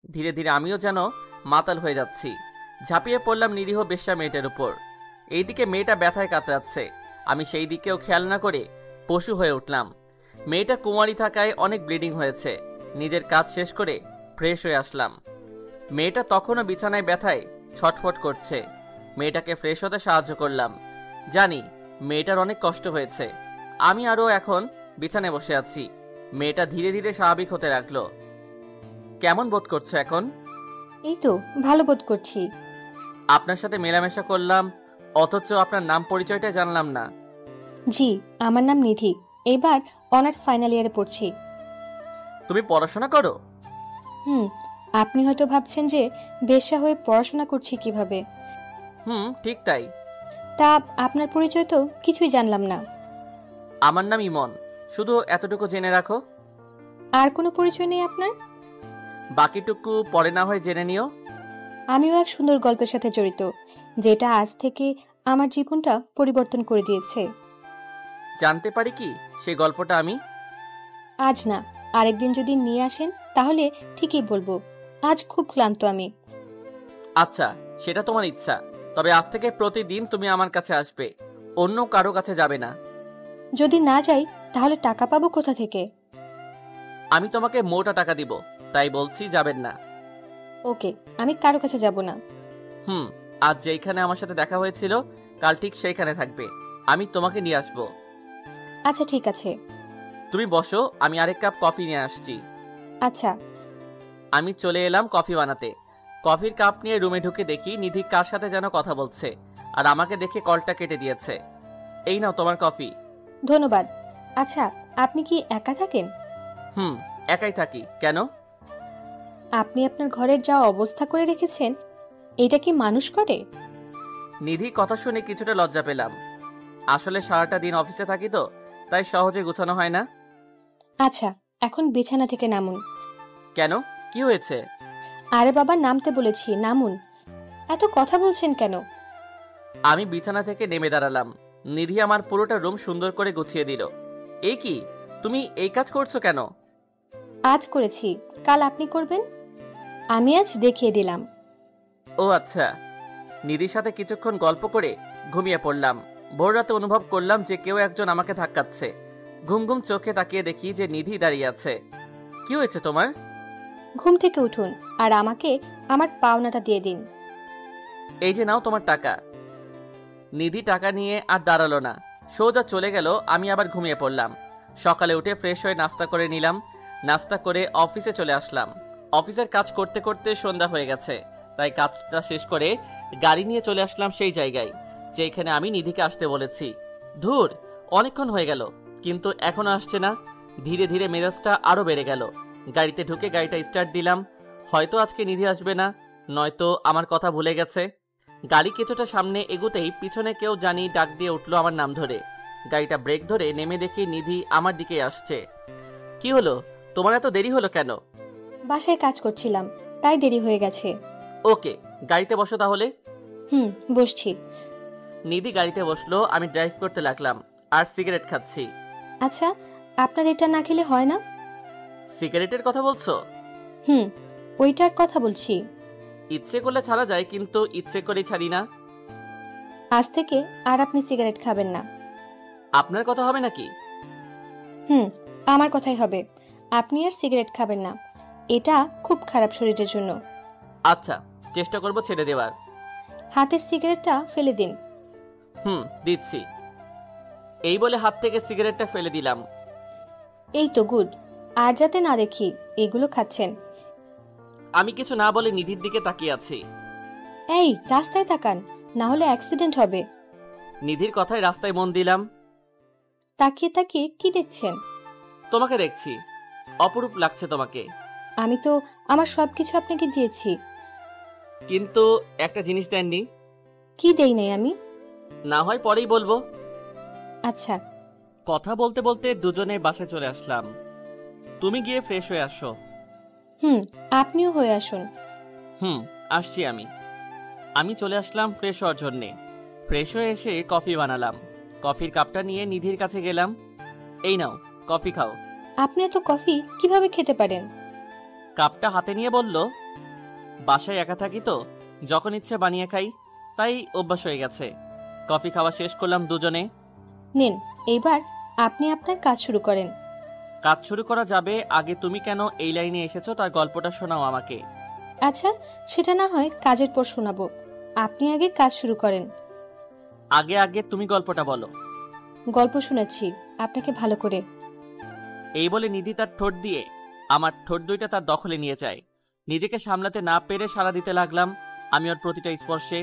ধীরে ধীরে আমিও যেন মাতাল হয়ে যাচ্ছি। ঝাঁপিয়ে পড়লাম নিরীহ বেশ্যা মেয়েটার উপর। এইদিকে মেয়েটা ব্যথায় কাতরাচ্ছে, আমি সেই দিকেও খেয়াল না করে পশু হয়ে উঠলাম। মেয়েটা কুমারী থাকায় অনেক ব্লিডিং হয়েছে। নিজের কাজ শেষ করে ফ্রেশ হয়ে আসলাম। মেয়েটা তখনও বিছানায় ব্যথায় ছটফট করছে। মেয়েটাকে ফ্রেশ হতে সাহায্য করলাম। জানি মেয়েটার অনেক কষ্ট হয়েছে। আমি আরও এখন বিছানায় বসে আছি। মেয়েটা ধীরে ধীরে স্বাভাবিক হতে লাগলো। কেমন বোধ করছো এখন? এই তো ভালো বোধ করছি। আপনার সাথে মেলামেশা করলাম, অথচ আপনার নাম পরিচয়টা জানলাম না। জি, আমার নাম নিধি। এবার অনার্স ফাইনাল ইয়ারে পড়ছি। তুমি পড়াশোনা করো? হুম। আপনি হয়তো ভাবছেন যে বেশ্যা হয়ে পড়াশোনা করছি কিভাবে। ঠিক তাই। তা আপনার পরিচয় তো কিছুই জানলাম না। আমার নাম ইমন, শুধু এতটুকু জেনে রাখো। আর কোনো পরিচয় নেই আপনার? বাকিটুকু পরে না হয় জেনে নিও। আমিও এক সুন্দর গল্পের সাথে জড়িত, যেটা আজ থেকে আমার জীবনটা পরিবর্তন করে দিয়েছে। জানতে পারি কি সেই গল্পটা? আমি আজ না, আরেকদিন যদি নিয়ে আসেন তাহলে ঠিকই বলবো। আজ খুব ক্লান্ত আমি। আচ্ছা, সেটা তোমার ইচ্ছা। তবে আজ থেকে প্রতিদিন তুমি আমার কাছে আসবে, অন্য কারো কাছে যাবে না। যদি না যাই তাহলে টাকা পাবো কোথা থেকে? আমি তোমাকে মোটা টাকা দিব, তাই বলছি যাবেন না। ওকে, আমি কারো কাছে যাব না। আজ যেইখানে আমার সাথে দেখা হয়েছিল কাল ঠিক সেইখানে থাকবে। আমি তোমাকে নিয়ে আসবো। আচ্ছা ঠিক আছে। তুমি বসো, আমি আরেক কাপ কফি নিয়ে আসছি। আচ্ছা। আমি চলে এলাম কফি বানাতে। কফির কাপ নিয়ে রুমে ঢুকে দেখি নিধি কার সাথে যেন কথা বলছে, আর আমাকে দেখে কলটা কেটে দিয়েছে। এই নাও তোমার কফি। ধন্যবাদ। আচ্ছা, আপনি কি একা থাকেন? একাই থাকি। কেন? আপনি আপনার ঘরের যা অবস্থা করে রেখেছেন, এটা কি মানুষ করে? নিধি কথা শুনে কিছুটা লজ্জা পেলাম। আসলে সারাটা দিন অফিসে থাকি তো, তাই সহজে গুছানো হয় না। আচ্ছা, এখন বিছানা থেকে নামুন। কেন, কি হয়েছে? আরে বাবা, নামতে বলেছি, নামুন। এত কথা বলছেন কেন? আমি বিছানা থেকে নেমে দাঁড়ালাম। নিধি আমার পুরোটা রুম সুন্দর করে গুছিয়ে দিল। এই কি, তুমি এই কাজ করছো কেন? আজ করেছি, কাল আপনি করবেন। আমি আজ দেখিয়ে দিলাম। ও আচ্ছা। নিধির সাথে কিছুক্ষণ গল্প করে ঘুমিয়ে পড়লাম। ভোর রাতে অনুভব করলাম যে কেউ একজন আমাকে ধাক্কাচ্ছে। ঘুম ঘুম চোখে তাকিয়ে দেখি যে নিধি দাঁড়িয়ে আছে। কি হয়েছে তোমার? ঘুম থেকে উঠুন আর আমাকে আমার পাওনাটা দিয়ে দিন। এই যে নাও তোমার টাকা। নিধি টাকা নিয়ে আর দাঁড়ালো না, সোজা চলে গেল। আমি আবার ঘুমিয়ে পড়লাম। সকালে উঠে ফ্রেশ হয়ে নাস্তা করে নিলাম। নাস্তা করে অফিসে চলে আসলাম। অফিসের কাজ করতে করতে সন্ধ্যা হয়ে গেছে, তাই কাজটা শেষ করে গাড়ি নিয়ে চলে আসলাম সেই জায়গায় যেখানে আমি নিধিকে আসতে বলেছি। ধুর, অনেকক্ষণ হয়ে গেল কিন্তু এখনো আসছে না। ধীরে ধীরে মেজাজটা আরো বেড়ে গেল। গাড়িতে ঢুকে গাড়িটা স্টার্ট দিলাম। হয়তো আজকে নিধি আসবে না, নয়তো আমার কথা ভুলে গেছে। গাড়ি কিছুটা সামনে এগুতেই পিছনে কেউ জানি ডাক দিয়ে উঠলো আমার নাম ধরে। গাড়িটা ব্রেক ধরে নেমে দেখি নিধি আমার দিকে আসছে। কি হলো, তোমার এত দেরি হলো কেন? বাসায় কাজ করছিলাম, তাই দেরি হয়ে গেছে। ওকে, গাড়িতে বসো তাহলে। বসছি। নিধি গাড়িতে বসলো, আমি ড্রাইভ করতে লাগলাম আর সিগারেট খাচ্ছি। আচ্ছা, আপনার এটা না খেলে হয় না? সিগারেটের কথা বলছো? ওইটার কথা বলছি। ইচ্ছে করলে ছাড়া যায়, কিন্তু ইচ্ছে করে ছাড়ি না। আজ থেকে আর আপনি সিগারেট খাবেন না। আপনার কথা হবে নাকি? আমার কথাই হবে। আপনি আর সিগারেট খাবেন না, এটা খুব খারাপ শরীরের জন্য। আচ্ছা, চেষ্টা করবো ছেড়ে দেওয়ার। হাতের সিগারেটটা ফেলে দিন। দিচ্ছি। এই বলে হাত থেকে সিগারেটটা ফেলে দিলাম। এই তো গুড। আর যাতে না দেখি এগুলো খাচ্ছেন। আমি কিছু না বলে নিধির দিকে তাকিয়ে আছি। এই, রাস্তায় তাকান, না হলে অ্যাক্সিডেন্ট হবে। নিধির কথায় রাস্তায় মন দিলাম। তাকিয়ে তাকিয়ে কি দেখছেন? তোমাকে দেখছি, অপরূপ লাগছে তোমাকে। আমি তো আমার সবকিছু আপনাকে দিয়েছি। কিন্তু একটা জিনিস দেননি। কি দেই নাই আমি? না হয় পরেই বলবো। আচ্ছা। কথা বলতে বলতে দুজনে বাসায় চলে আসলাম। তুমি গিয়ে ফ্রেশ হয়ে আসো। আপনিও হয়ে আসুন। আসছি আমি। আমি চলে আসলাম ফ্রেশ হওয়ার জন্যে। ফ্রেশ হয়ে এসে কফি বানালাম। কফির কাপটা নিয়ে নিধির কাছে গেলাম। এই নাও, কফি খাও। আপনি এত কফি কিভাবে খেতে পারেন? কাপটা হাতে নিয়ে বলল, বাসায় একা থাকি তো, যখন ইচ্ছে বানিয়ে খাই, তাই অভ্যাস হয়ে গেছে। কফি খাওয়া শেষ করলাম দুজনে। নিন, এইবার আপনি আপনার কাজ শুরু করেন। কাজ শুরু করা যাবে, আগে তুমি কেন এই লাইনে এসেছো তার গল্পটা শোনাও আমাকে। আচ্ছা, সেটা না হয় কাজের পর শোনাবো। আপনি আগে কাজ শুরু করেন। আগে আগে তুমি গল্পটা বলো। গল্প শুনেছি আপনাকে ভালো করে। এই বলে নিধি তার ঠোঁট দিয়ে আমার ঠোঁট দুইটা তার দখলে নিয়ে যায়। নিজেকে সামলাতে না পেরে সাড়া দিতে লাগলাম আমি ওর প্রতিটা স্পর্শে।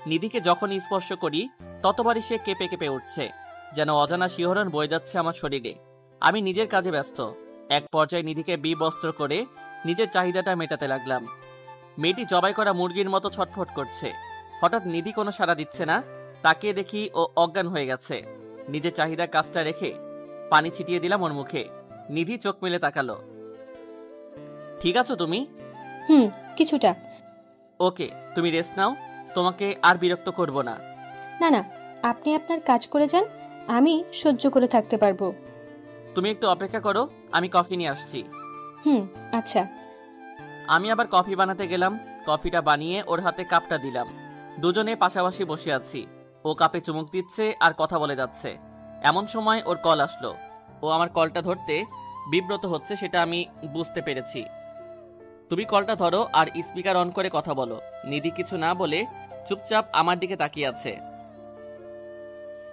নিধিকে যখনই স্পর্শ করি ততবারই সে কেঁপে কেঁপে উঠছে, যেন অজানা শিহরণ বয়ে যাচ্ছে আমার শরীরে। আমি নিজের কাজে ব্যস্ত। এক পর্যায়ে নিধিকে বিবস্ত্র করে নিজের চাহিদাটা মেটাতে লাগলাম। মেয়েটি জবাই করা মুরগির মতো ছটফট করছে। হঠাৎ নিধি কোনো সাড়া দিচ্ছে না। তাকিয়ে দেখি ও অজ্ঞান হয়ে গেছে। নিজের চাহিদার কাজটা রেখে পানি ছিটিয়ে দিলাম ওর মুখে। নিধি চোখ মেলে তাকালো। ঠিক আছো তুমি? হুম, কিছুটা। ওকে, তুমি রেস্ট নাও, তোমাকে আর বিরক্ত করব না। না না, আপনি আপনার কাজ করে যান, আমি সহ্য করে থাকতে পারবো। তুমি একটু অপেক্ষা করো, আমি কফি নিয়ে আসছি। হুম, আচ্ছা। আমি আবার কফি বানাতে গেলাম। কফিটা বানিয়ে ওর হাতে কাপটা দিলাম। দুজনে পাশাপাশি বসে আছি। ও কাপে চুমুক দিচ্ছে আর কথা বলে যাচ্ছে। এমন সময় ওর কল আসলো। ও আমার কলটা ধরতে বিব্রত হচ্ছে, সেটা আমি বুঝতে পেরেছি। তুমি কলটা ধরো আর স্পিকার অন করে কথা বলো। নিধি কিছু না বলে চুপচাপ আমার দিকে তাকিয়ে আছে।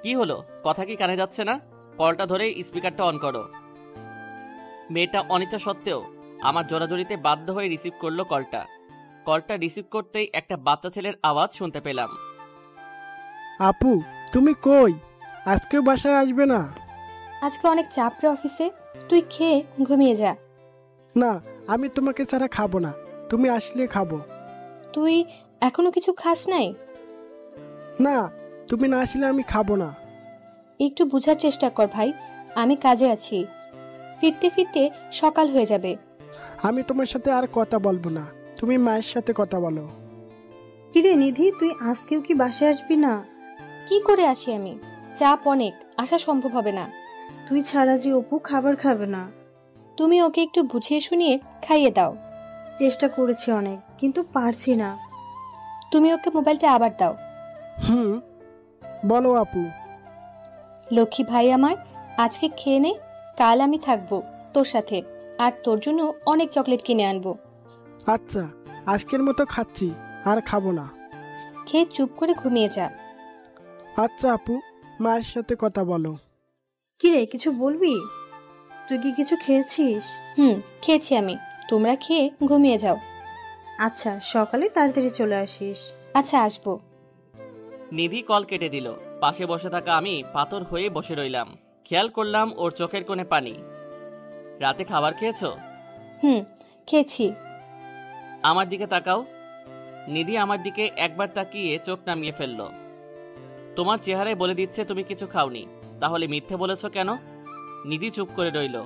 কি হলো, কথা কি কানে যাচ্ছে না? কলটা ধরে স্পিকারটা অন করো। মেয়েটা অনিচ্ছা সত্ত্বেও আমার জোরাজোরিতে বাধ্য হয়ে রিসিভ করলো কলটা। কলটা রিসিভ করতেই একটা বাচ্চা ছেলের আওয়াজ শুনতে পেলাম। আপু, তুমি কই? আজকেও বাসায় আসবে না? আজকে অনেক চাপ রে অফিসে, তুই খেয়ে ঘুমিয়ে যা। না, আমি তোমাকে ছাড়া খাবো না, তুমি আসলে খাবো। তুই এখনো কিছু খাস নাই? না, তুমি না আসলে আমি খাবো না। একটু বুঝার চেষ্টা কর ভাই, আমি কাজে আছি। ফিরতে ফিরতে সকাল হয়ে যাবে। আমি তোমার সাথে আর কথা বলবো না, তুমি মায়ের সাথে কথা বলো। কিরে নিধি, তুই আজকেও কি বাসায় আসবি না? কি করে আসি আমি? চাপ অনেক, আসা সম্ভব হবে না। তুই ছাড়া যে অপু খাবার খাবে না। তুমি ওকে একটু বুঝিয়ে শুনিয়ে খাইয়ে দাও। চেষ্টা করেছি অনেক, কিন্তু পারছি না। তুমি ওকে মোবাইলটা আবার দাও। হুম, বলো আপু। লক্ষ্মী ভাই আমার, আজকে খেয়ে নে, কাল আমি থাকবো তোর সাথে, আর তোর জন্য অনেক চকলেট কিনে আনবো। আচ্ছা, আজকের মতো খাচ্ছি, আর খাবো না। খেয়ে চুপ করে ঘুমিয়ে যা। আচ্ছা আপু, মায়ের সাথে কথা বলো। কিরে, কিছু বলবি? তুই কি কিছু খেয়েছিস? হুম, খেয়েছি আমি। তোমরা খেয়ে ঘুমিয়ে যাও। আচ্ছা, সকালে তাড়াতাড়ি চলে আসিস। আচ্ছা, আসবো। নিধি কল কেটে দিল। পাশে বসে থাকা আমি পাথর হয়ে বসে রইলাম। খেয়াল করলাম ওর চোখের কোণে পানি। রাতে খাবার খেয়েছো? হুম, খেয়েছি। আমার দিকে তাকাও। নিধি আমার দিকে একবার তাকিয়ে চোখ নামিয়ে ফেলল। তোমার চেহারায় বলে দিচ্ছে তুমি কিছু খাওনি, তাহলে মিথ্যে বলেছ কেন? নিধি চুপ করে রইল।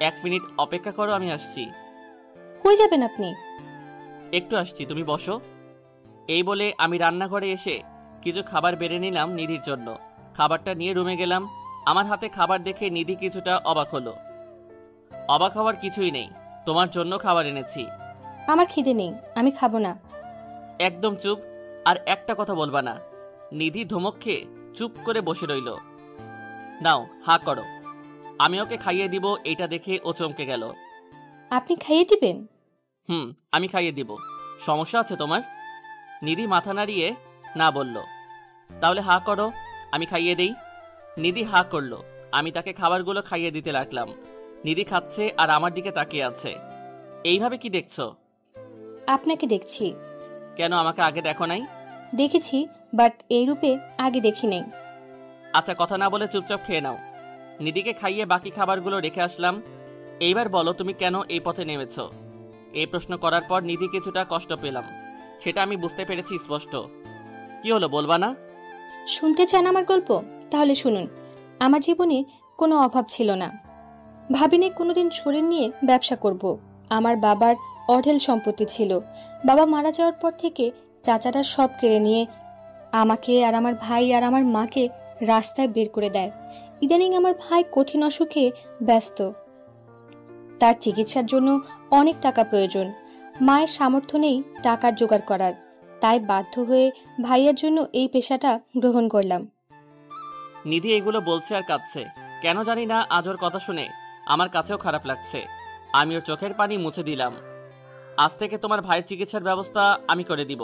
1 মিনিট অপেক্ষা করো, আমি আসছি। কই যাবেন আপনি? একটু আসছি, তুমি বসো। এই বলে আমি রান্নাঘরে এসে কিছু খাবার বেড়ে নিলাম নিধির জন্য। খাবারটা নিয়ে রুমে গেলাম। আমার হাতে খাবার দেখে নিধি কিছুটা অবাক হলো। অবাক হওয়ার কিছুই নেই, তোমার জন্য খাবার এনেছি। আমার খিদে নেই, আমি খাবো না। একদম চুপ, আর একটা কথা বলবা না। নিধি ধমক খেয়ে চুপ করে বসে রইল। নাও, হা করো, আমি ওকে খাইয়ে দিব। এটা দেখে ও চমকে গেল। আপনি খাইয়ে দিবেন? হুম, আমি খাইয়ে দিব। সমস্যা আছে তোমার? নিধি মাথা নাড়িয়ে না বলল। তাহলে হা করো, আমি খাইয়ে দেই। নিধি হা করলো। আমি তাকে খাবারগুলো খাইয়ে দিতে লাগলাম। নিধি খাচ্ছে আর আমার দিকে তাকিয়ে আছে। এইভাবে কি দেখছো? আপনাকে দেখছি। কেন, আমাকে আগে দেখো নাই? দেখেছি, বাট এই রূপে আগে দেখি নাই। আচ্ছা, কথা না বলে চুপচাপ খেয়ে নাও। নিধিকে খাইয়ে বাকি খাবারগুলো রেখে আসলাম। এইবার বলো, তুমি কেন এই পথে নেমেছ? এই প্রশ্ন করার পর নিধি কিছুটা কষ্ট পেলাম, সেটা আমি বুঝতে পেরেছি স্পষ্ট। কি হলো, বলবা না? শুনতে চান আমার গল্প? তাহলে শুনুন। আমার জীবনে কোনো অভাব ছিল না। ভাবিনি কোনোদিন শরীর নিয়ে ব্যবসা করব। আমার বাবার অঢেল সম্পত্তি ছিল। বাবা মারা যাওয়ার পর থেকে চাচারা সব কেড়ে নিয়ে আমাকে আর আমার ভাই আর আমার মাকে রাস্তায় বের করে দেয়। ইদানিং আমার ভাই কঠিন অসুখে ব্যস্ত। তার চিকিৎসার জন্য অনেক টাকা প্রয়োজন। মায়ের সামর্থ্য নেই টাকার জোগাড় করার, তাই বাধ্য হয়ে ভাইয়ের জন্য এই পেশাটা গ্রহণ করলাম। নিধি এগুলো বলছে আর কাঁদছে। কেন জানি না, আজ ওর কথা শুনে আমার কাছেও খারাপ লাগছে। আমি ওর চোখের পানি মুছে দিলাম। আজ থেকে তোমার ভাইয়ের চিকিৎসার ব্যবস্থা আমি করে দিব,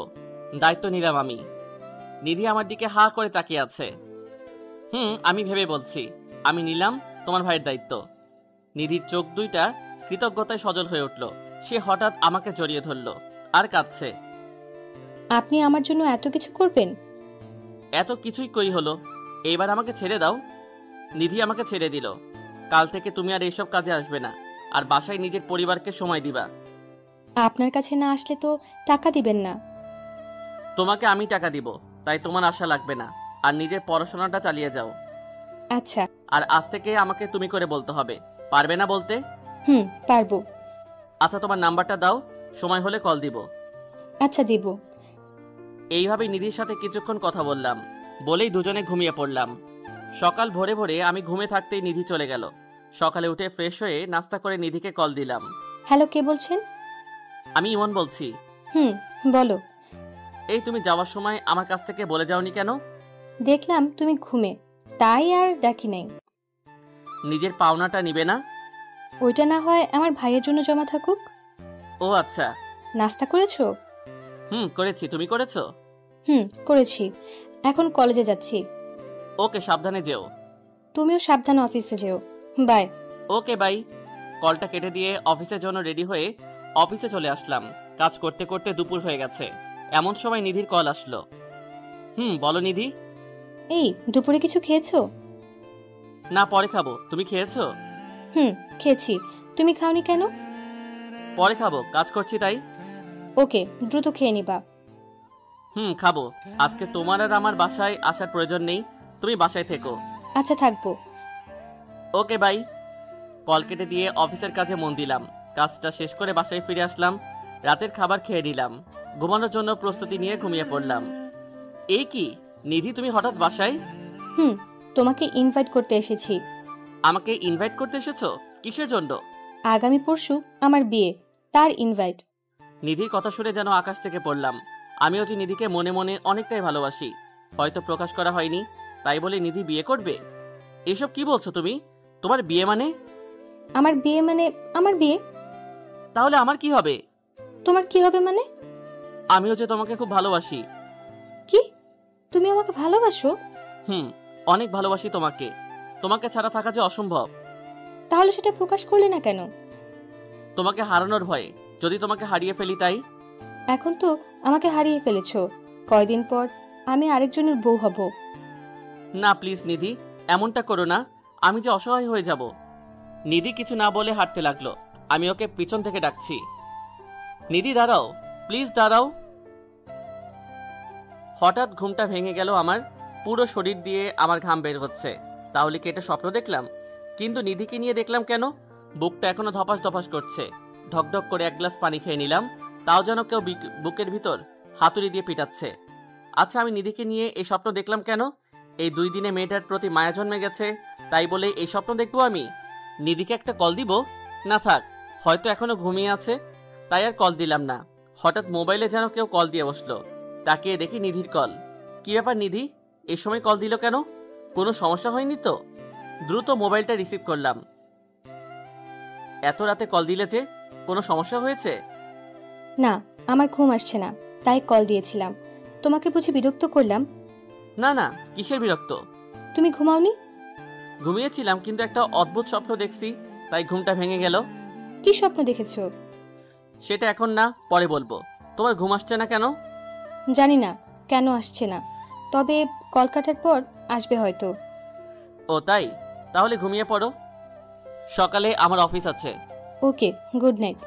দায়িত্ব নিলাম আমি। নিধি আমার দিকে হা করে তাকিয়ে আছে। আমি ভেবে বলছি, আমি নিলাম তোমার ভাইয়ের দায়িত্ব। নিধির চোখ দুইটা কৃতজ্ঞতায় সজল হয়ে উঠল। সে হঠাৎ আমাকে জড়িয়ে ধরল আর কাঁদছে। আপনি আমার জন্য এত কিছু করবেন? এত কিছুই কই হলো, এইবার আমাকে ছেড়ে দাও। নিধি আমাকে ছেড়ে দিল। কাল থেকে তুমি আর এইসব কাজে আসবে না, আর বাসায় নিজের পরিবারকে সময় দিবা। আপনার কাছে না আসলে তো টাকা দিবেন না। তোমাকে আমি টাকা দিব, তাই তোমার আশা লাগবে না। আর নিজের পড়াশোনাটা চালিয়ে যাও। আচ্ছা। আর আজ থেকে আমাকে তুমি করে বলতে হবে, পারবে না বলতে? পারবো। আচ্ছা, তোমার নাম্বারটা দাও, সময় হলে কল দিব। আচ্ছা, দিব। এইভাবে নিধির সাথে কিছুক্ষণ কথা বললাম, বলেই দুজনে ঘুমিয়ে পড়লাম। সকাল ভোরে ভোরে আমি ঘুমে থাকতেই নিধি চলে গেল। সকালে উঠে ফ্রেশ হয়ে নাস্তা করে নিধিকে কল দিলাম। হ্যালো, কে বলছেন? আমি ইমন বলছি। বলো। এই, তুমি যাওয়ার সময় আমার কাছ থেকে বলে যাওনি কেন? দেখলাম তুমি ঘুমে, তাই আর ডাকি নাই। নিজের পাওনাটা নিবে না? ওইটা না হয় আমার ভাইয়ের জন্য জমা থাকুক। ও আচ্ছা। নাস্তা করেছো? করেছি, তুমি করেছো? করেছি। এখন কলেজে যাচ্ছি। ওকে, সাবধানে যেও। তুমিও সাবধানে অফিসে যেও। বাই। Okay, bye. কলটা কেটে দিয়ে অফিসের জন্য রেডি হয়ে অফিসে চলে আসলাম। কাজ করতে করতে দুপুর হয়ে গেছে। এমন সময় নিধির কল আসলো। বলো নিধি। এই, দুপুরে কিছু খেয়েছো? না, পরে খাবো। তুমি খেয়েছো? খেয়েছি। তুমি খাওনি কেন? পরে খাবো, কাজ করছি তাই। ওকে, দ্রুত খেয়ে নিবা। খাবো। আজকে তোমার আর আমার বাসায় আসার প্রয়োজন নেই, তুমি বাসায় থেকো। আচ্ছা, থাকবো। ওকে, বাই। কল কেটে দিয়ে অফিসের কাজে মন দিলাম। কাজটা শেষ করে বাসায় ফিরে আসলাম। রাতের খাবার খেয়ে নিলাম। ঘুমানোর জন্য প্রস্তুতি নিয়ে ঘুমিয়ে পড়লাম। এই কি নিধি, তুমি হঠাৎ বাসায়? তোমাকে ইনভাইট করতে এসেছি। আমাকে ইনভাইট করতে এসেছো? কিসের জন্য? আগামী পরশু আমার বিয়ে, তার ইনভাইট। নিধির কথা শুনে যেন আকাশ থেকে পড়লাম। আমিও যে নিধিকে মনে মনে অনেকটাই ভালোবাসি, হয়তো প্রকাশ করা হয়নি, তাই বলে নিধি বিয়ে করবে? এসব কি বলছো তুমি? তোমার বিয়ে মানে? আমার বিয়ে মানে আমার বিয়ে। তাহলে আমার কি হবে? তোমার কি হবে মানে? আমিও যে তোমাকে খুব ভালোবাসি। কি? তুমি আমাকে ভালোবাসো? অনেক ভালোবাসি তোমাকে। তোমাকে ছাড়া থাকা যে অসম্ভব। তাহলে সেটা প্রকাশ করলে না কেন? তোমাকে হারানোর ভয়ে, যদি তোমাকে হারিয়ে ফেলি তাই। এখন তো আমাকে হারিয়ে ফেলেছো, কয়দিন পর আমি আরেকজনের বউ হব। না প্লিজ নিধি, এমনটা করো না। আমি যে অসহায় হয়ে যাব। নিধি কিছু না বলে হাঁটতে লাগলো। আমি ওকে পিছন থেকে ডাকছি, নিধি দাঁড়াও, প্লিজ দাঁড়াও। হঠাৎ ঘুমটা ভেঙে গেল আমার। পুরো শরীর দিয়ে আমার ঘাম বের হচ্ছে। তাহলে কি এটা স্বপ্ন দেখলাম? কিন্তু নিধিকে নিয়ে দেখলাম কেন? বুকটা এখনো ধপাস ধপাস করছে। ঢকঢক করে এক গ্লাস পানি খেয়ে নিলাম, তাও যেন কেউ বুকের ভিতর হাতুড়ি দিয়ে পিটাচ্ছে। আচ্ছা, আমি নিধিকে নিয়ে এই স্বপ্ন দেখলাম কেন? এই 2 দিনে মেয়েটার প্রতি মায়া জন্মে গেছে, তাই বলে এই স্বপ্ন দেখবো আমি? নিধিকে একটা কল দিব? না থাক, হয়তো এখনো ঘুমিয়ে আছে, তাই আর কল দিলাম না। হঠাৎ মোবাইলে যেন কেউ কল দিয়ে বসলো। তাকিয়ে দেখি নিধির কল। কি ব্যাপার নিধি, এই সময় কল দিল কেন? কোনো সমস্যা হয়নি তো? দ্রুত মোবাইলটা রিসিভ করলাম। এত রাতে কল দিলে যে, কোনো সমস্যা হয়েছে? না, আমার ঘুম আসছে না, তাই কল দিয়েছিলাম। তোমাকে বুঝি বিরক্ত করলাম? না না, কিসের বিরক্ত? তুমি ঘুমাওনি? ঘুমিয়েছিলাম, কিন্তু একটা অদ্ভুত স্বপ্ন দেখছি, তাই ঘুমটা ভেঙে গেল। কি স্বপ্ন দেখেছো? সেটা এখন না, পরে বলবো। তোমার ঘুম আসছে না কেন? জানি না কেন আসছে না, তবে কল কাটার পর আসবে হয়তো। ও তাই? তাহলে ঘুমিয়ে পড়ো। সকালে আমার অফিস আছে। ওকে, গুড নাইট।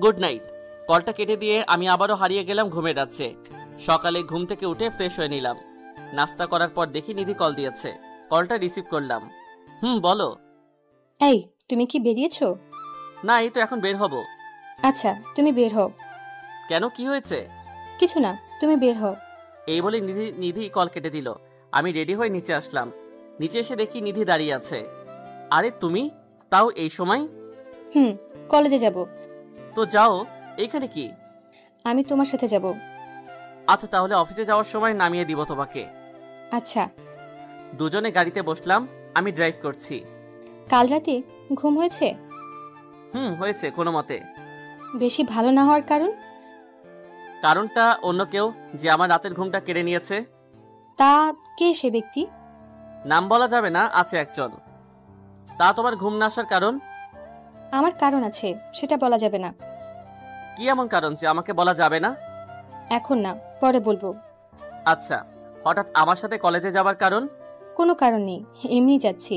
Good night. কলটা কেটে দিয়ে আমি আবারও হারিয়ে গেলাম ঘুমের রাজ্যে। সকালে ঘুম থেকে উঠে ফ্রেশ হয়ে নিলাম। নাস্তা করার পর দেখি নিধি কল দিয়েছে। কলটা রিসিভ করলাম। বলো। এই, তুমি কি বেরিয়েছো? না, এই তো এখন বের হব। আচ্ছা, তুমি বের হও। কেন, কি হয়েছে? কিছু না, তুমি বের হও। এই বলে নিধি কল কেটে দিল। আমি রেডি হয়ে নিচে আসলাম। নিচে এসে দেখি নিধি দাঁড়িয়ে আছে। আরে তুমি, তাও এই সময়? কলেজে যাব। তো যাও, এইখানে কি? আমি তোমার সাথে যাব। আচ্ছা, তাহলে অফিসে যাওয়ার সময় নামিয়ে দিব তোমাকে। আচ্ছা। দুজনে গাড়িতে বসলাম। আমি ড্রাইভ করছি। কাল রাতে ঘুম হয়েছে? হয়েছে কোনো মতে। বেশি ভালো না হওয়ার কারণ? কারণটা অন্য কেউ, যে আমার রাতের ঘুমটা কেড়ে নিয়েছে। তা কে সে ব্যক্তি? নাম বলা যাবে না, আছে একজন। তা তোমার ঘুম না আসার কারণ? আমার কারণ আছে, সেটা বলা যাবে না। কি এমন কারণ যে আমাকে বলা যাবে না? এখন না, পরে বলবো। আচ্ছা, হঠাৎ আমার সাথে কলেজে যাবার কারণ? কোনো কারণ নেই, এমনি যাচ্ছি।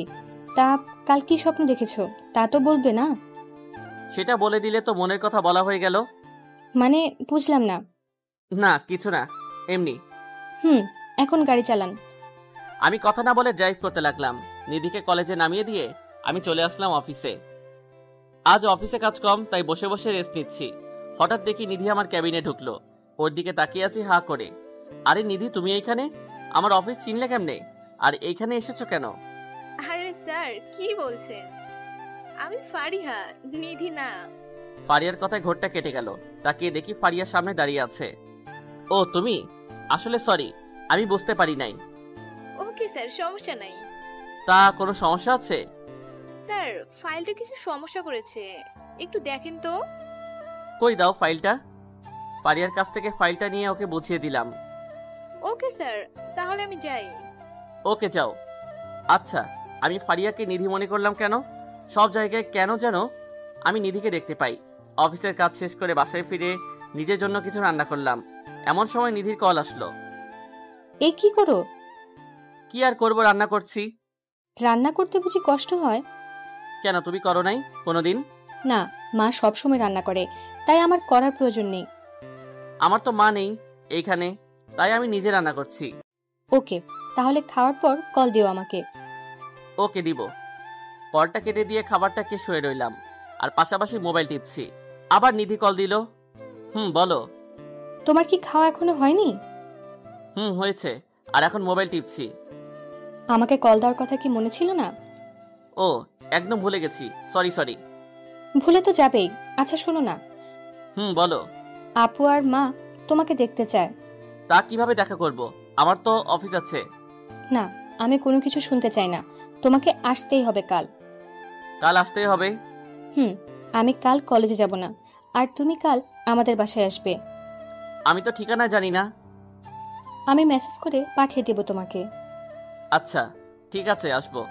তা কাল কি স্বপ্ন দেখেছো তা তো বলবে না? সেটা বলে দিলে তো মনের কথা বলা হয়ে গেল। মানে বুঝলাম না। না কিছু না, এমনি। এখন গাড়ি চালান। আমি কথা না বলে ড্রাইভ করতে লাগলাম। নিধিকে কলেজে নামিয়ে দিয়ে আমি চলে আসলাম অফিসে। আজ অফিসে কাজ কম, তাই বসে বসে রেস্ট নিচ্ছি। হঠাৎ দেখি নিধি আমার ক্যাবিনে ঢুকলো। ওর দিকে তাকিয়ে আছি হা করে। আরে নিধি, তুমি এইখানে? আমার অফিস চিনলে কেমনে? আর এইখানে এসেছো কেন? আরে স্যার, কি বলছেন? আমি ফারিহা, নিধি না। ফারিয়ার কথায় ঘোরটা কেটে গেল। তাকিয়ে দেখি ফারিয়ার সামনে দাঁড়িয়ে আছে। ও তুমি? আসলে সরি, আমি বুঝতে পারি নাই। ওকে স্যার, সমস্যা নাই। তা কোনো সমস্যা আছে? স্যার, ফাইলটা কিছু সমস্যা করেছে, একটু দেখেন তো। কই দাও ফাইলটা। ফারিয়ার কাছ থেকে ফাইলটা নিয়ে ওকে বুঝিয়ে দিলাম। ওকে স্যার, তাহলে আমি যাই। ওকে যাও। আচ্ছা, আমি ফারিয়াকে নিধি মনে করলাম কেন? সব জায়গায় কেন যেন আমি নিধিকে দেখতে পাই। অফিসের কাজ শেষ করে বাসায় ফিরে নিজের জন্য কিছু রান্না করলাম। এমন সময় নিধির কল আসলো। এ কি করো? কি আর করবো, রান্না করছি। রান্না করতে বুঝি কষ্ট হয়? কেন, তুমি করো নাই কোনোদিন? না, মা সবসময় রান্না করে, তাই আমার করার প্রয়োজন নেই। আমার তো মা নেই এইখানে, তাই আমি নিজে রান্না করছি। ওকে, তাহলে খাওয়ার পর কল দিও আমাকে। ওকে দিব। কলটা কেটে দিয়ে খাবারটা খেয়ে শুয়ে রইলাম, আর পাশাপাশি মোবাইল টিপছি। আবার নিধি কল দিল। বলো। তোমার কি খাওয়া এখনো হয়নি? হয়েছে, আর এখন মোবাইল টিপছি। আমাকে কল দেওয়ার কথা কি মনে ছিল না? ও, একদম ভুলে গেছি, সরি। ভুলে তো যাবেই। আচ্ছা শোনো না, বলো। আপু আর মা তোমাকে দেখতে চায়। তা কিভাবে দেখা করব? আমার তো অফিস আছে। না, আমি কোনো কিছু শুনতে চাই না। তোমাকে আসতেই হবে কাল। কাল আসতেই হবে? আমি কাল কলেজে যাব না, আর তুমি কাল আমাদের বাসায় আসবে। আমি তো ঠিকানা জানি না। আমি মেসেজ করে পাঠিয়ে দেব তোমাকে। আচ্ছা ঠিক আছে, আসবো।